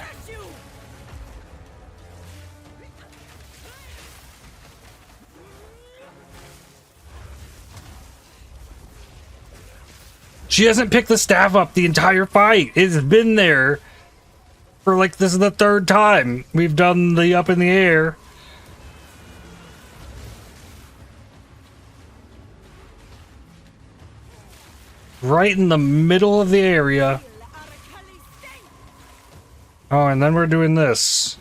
Speaker 1: She hasn't picked the staff up the entire fight. It's been there for like, this is the 3rd time we've done the up in the air. Right in the middle of the area. Oh, and then we're doing this.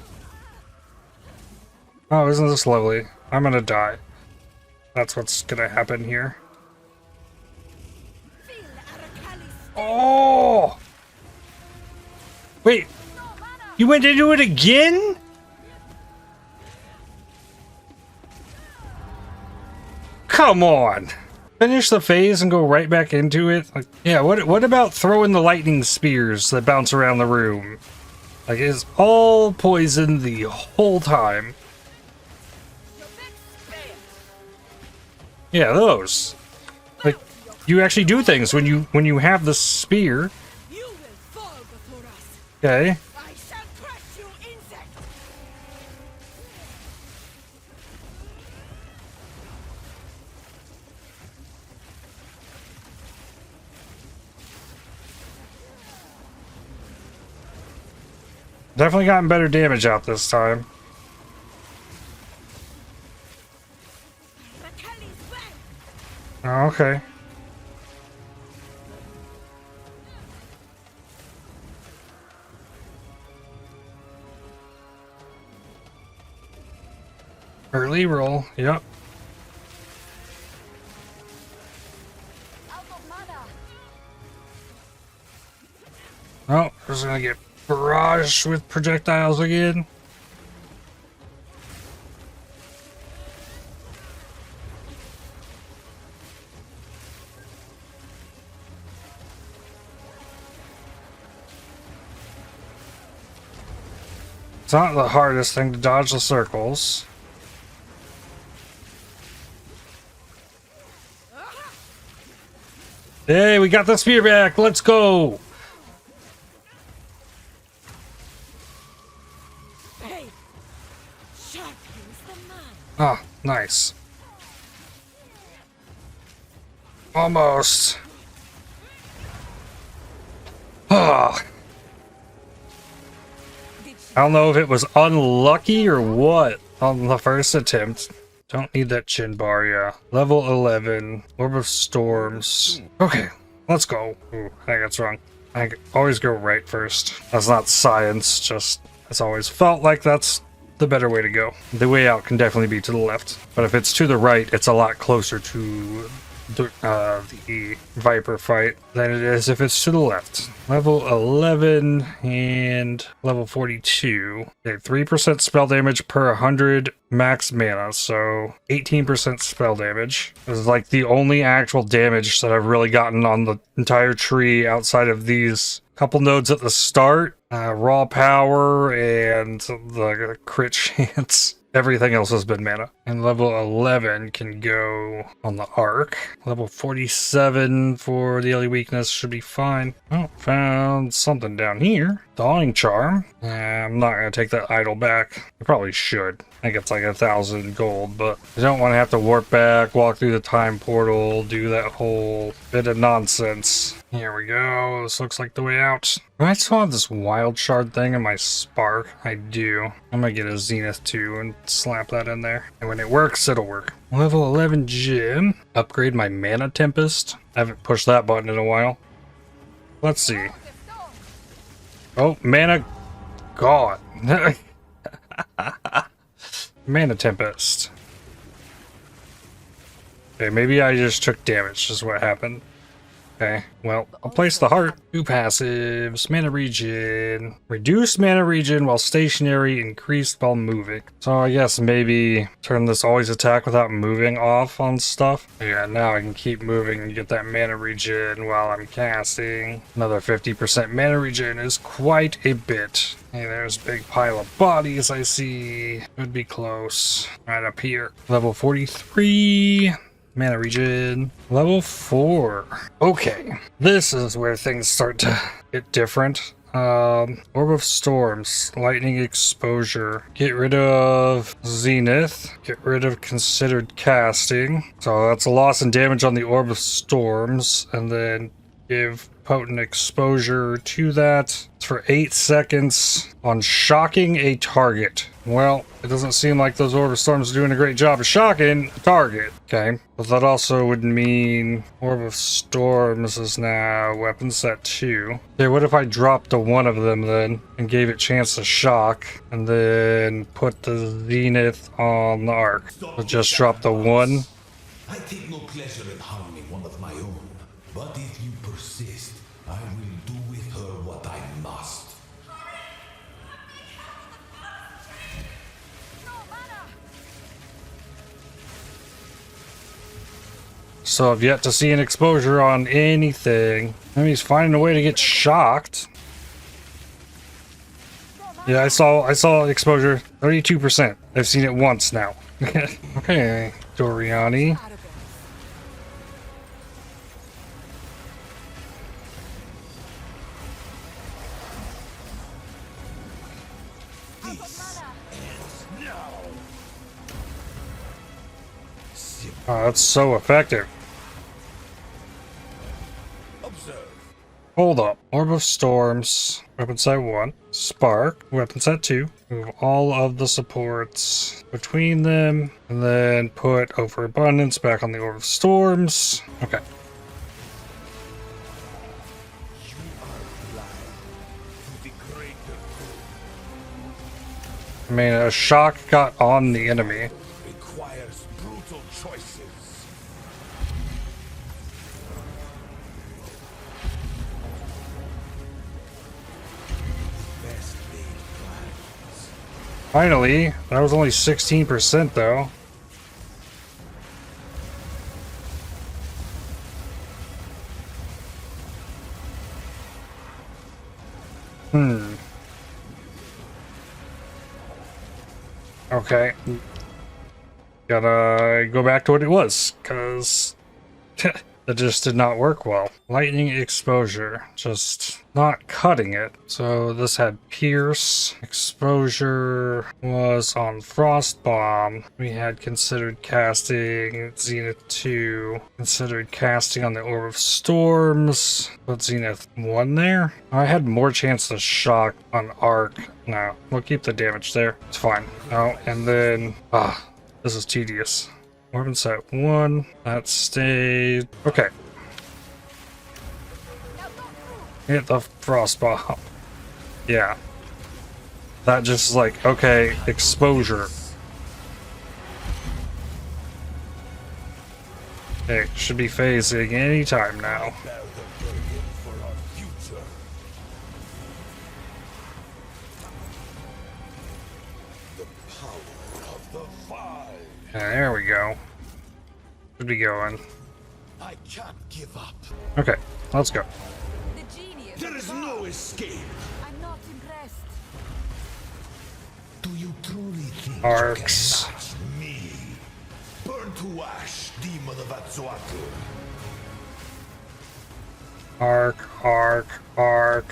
Speaker 1: Oh, isn't this lovely? I'm gonna die. That's what's gonna happen here. Oh! Wait, you went to do it again? Come on! Finish the phase and go right back into it? Like, yeah, what about throwing the lightning spears that bounce around the room? Like, it's all poison the whole time. Yeah, those. Like, you actually do things when you have the spear. Okay. Definitely gotten better damage out this time. Oh, okay. Early roll, yep. just gonna get barraged with projectiles again. It's not the hardest thing to dodge the circles. Hey, we got the spear back. Let's go.
Speaker 2: Hey, sharpens the mind.
Speaker 1: Ah, nice. Almost. Ah. I don't know if it was unlucky or what on the first attempt. Don't need that chin bar, yeah. Level 11. Orb of Storms. Okay, let's go. Ooh, I think that's wrong. I always go right first. That's not science, just it's always felt like that's the better way to go. The way out can definitely be to the left. But if it's to the right, it's a lot closer to the Viper fight than it is if it's to the left. Level 11 and level 42. Okay, 3% spell damage per 100 max mana, so 18% spell damage. This is like the only actual damage that I've really gotten on the entire tree outside of these couple nodes at the start. Raw power and the crit chance. Everything else has been mana. And level 11 can go on the arc. Level 47 for the daily weakness should be fine. Oh, found something down here. Thawing Charm. I'm not going to take that idol back. I probably should. I think it's like 1,000 gold, but I don't want to have to warp back, walk through the time portal, do that whole bit of nonsense. Here we go. This looks like the way out. Do I still have this wild shard thing in my spark? I do. I'm gonna get a Zenith too and slap that in there. And when it works, it'll work. Level 11 gym. Upgrade my mana Tempest. I haven't pushed that button in a while. Let's see. Oh, mana god. Mana Tempest. Okay, maybe I just took damage, is what happened. Okay, well, I'll place the heart. 2 passives, mana regen, reduce mana regen while stationary, increased while moving. So I guess maybe turn this always attack without moving off on stuff. Yeah, now I can keep moving and get that mana regen while I'm casting. Another 50% mana regen is quite a bit. Hey, there's a big pile of bodies I see. Could be close. Right up here. Level 43. Mana regen. Level 4. Okay. This is where things start to get different. Orb of Storms. Lightning Exposure. Get rid of Zenith. Get rid of Considered Casting. So that's a loss in damage on the Orb of Storms. And then give Potent Exposure to that. It's for 8 seconds on shocking a target. Well, it doesn't seem like those Orb of Storms are doing a great job of shocking a target. Okay, but that also would mean Orb of Storms is now weapon set 2. Okay, what if I dropped to one of them then and gave it chance to shock and then put the Zenith on the arc? So just drop the 1.
Speaker 4: I take no pleasure in harming one of my own, but if you persist, I will do with her what I must.
Speaker 1: So I've yet to see an exposure on anything. Maybe he's finding a way to get shocked. Yeah, I saw exposure. 32%. I've seen it once now. Okay, Doriani. Oh, that's so effective. Hold up. Orb of Storms. Weapon set 1. Spark. Weapon set 2. Move all of the supports between them. And then put Overabundance back on the Orb of Storms. Okay. I mean, a shock got on the enemy.
Speaker 3: Requires brutal choices.
Speaker 1: Finally, that was only 16% though. Okay. Gotta go back to what it was, because that just did not work well. Lightning exposure, just not cutting it. So this had pierce. Exposure was on frost bomb. We had considered casting Zenith 2. Considered casting on the Orb of Storms. Put Zenith 1 there. I had more chance to shock on arc. No, we'll keep the damage there. It's fine. Oh, and then this is tedious. Weapon set 1. That stayed. Okay. Hit the frost bomb. Yeah. That just is like, okay, exposure. Okay, should be phasing anytime now. There we go. Should be going.
Speaker 4: I can't give up.
Speaker 1: Okay, let's go.
Speaker 2: The genius.
Speaker 4: There is no escape.
Speaker 2: I'm not impressed.
Speaker 4: Do you truly think
Speaker 1: Arcs.
Speaker 4: you can match me? Burn to ash, demon of Atzoatl.
Speaker 1: Arc.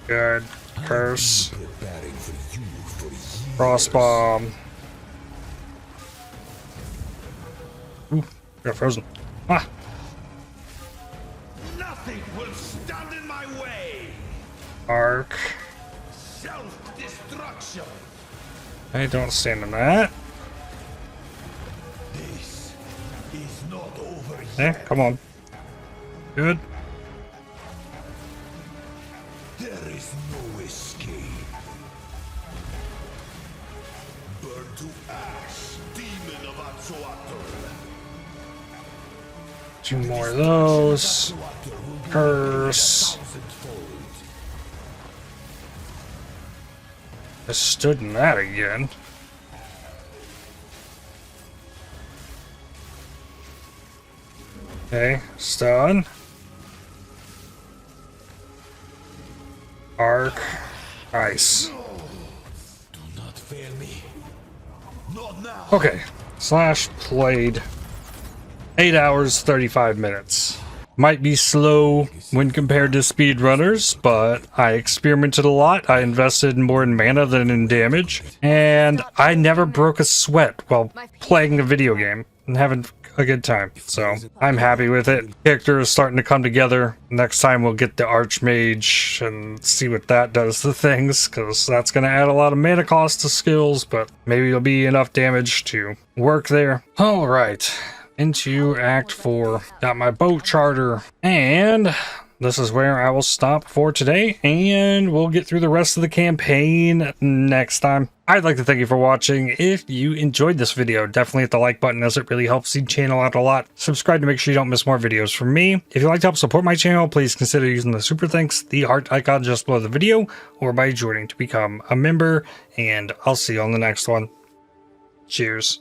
Speaker 1: Good. Curse.
Speaker 4: Preparing for you for years.
Speaker 1: Frost bomb. Ooh, got frozen. Ah!
Speaker 4: Nothing will stand in my way.
Speaker 1: Arc.
Speaker 4: Self-destruction.
Speaker 1: Hey, don't stand in that.
Speaker 4: This is not over
Speaker 1: Eh,
Speaker 4: yet.
Speaker 1: come on. Good.
Speaker 4: There is no escape. Burn to ash, demon of Atzoatl.
Speaker 1: 2 more of those. Curse. I stood in that again. Okay, stun. Arc. Nice.
Speaker 4: Do not fail me. Not now.
Speaker 1: Okay. Slash played 8 hours, 35 minutes. Might be slow when compared to speedrunners, but I experimented a lot. I invested more in mana than in damage, and I never broke a sweat while playing a video game and having a good time. So I'm happy with it. Character is starting to come together. Next time we'll get the Archmage and see what that does to things, because that's going to add a lot of mana cost to skills, but maybe it'll be enough damage to work there. All right. Into Act 4. Got my boat charter, and this is where I will stop for today, and we'll get through the rest of the campaign next time. I'd like to thank you for watching. If you enjoyed this video, definitely hit the like button, as it really helps the channel out a lot. Subscribe to make sure you don't miss more videos from me. If you'd like to help support my channel, please consider using the super thanks, the heart icon just below the video, or by joining to become a member, and I'll see you on the next one. Cheers.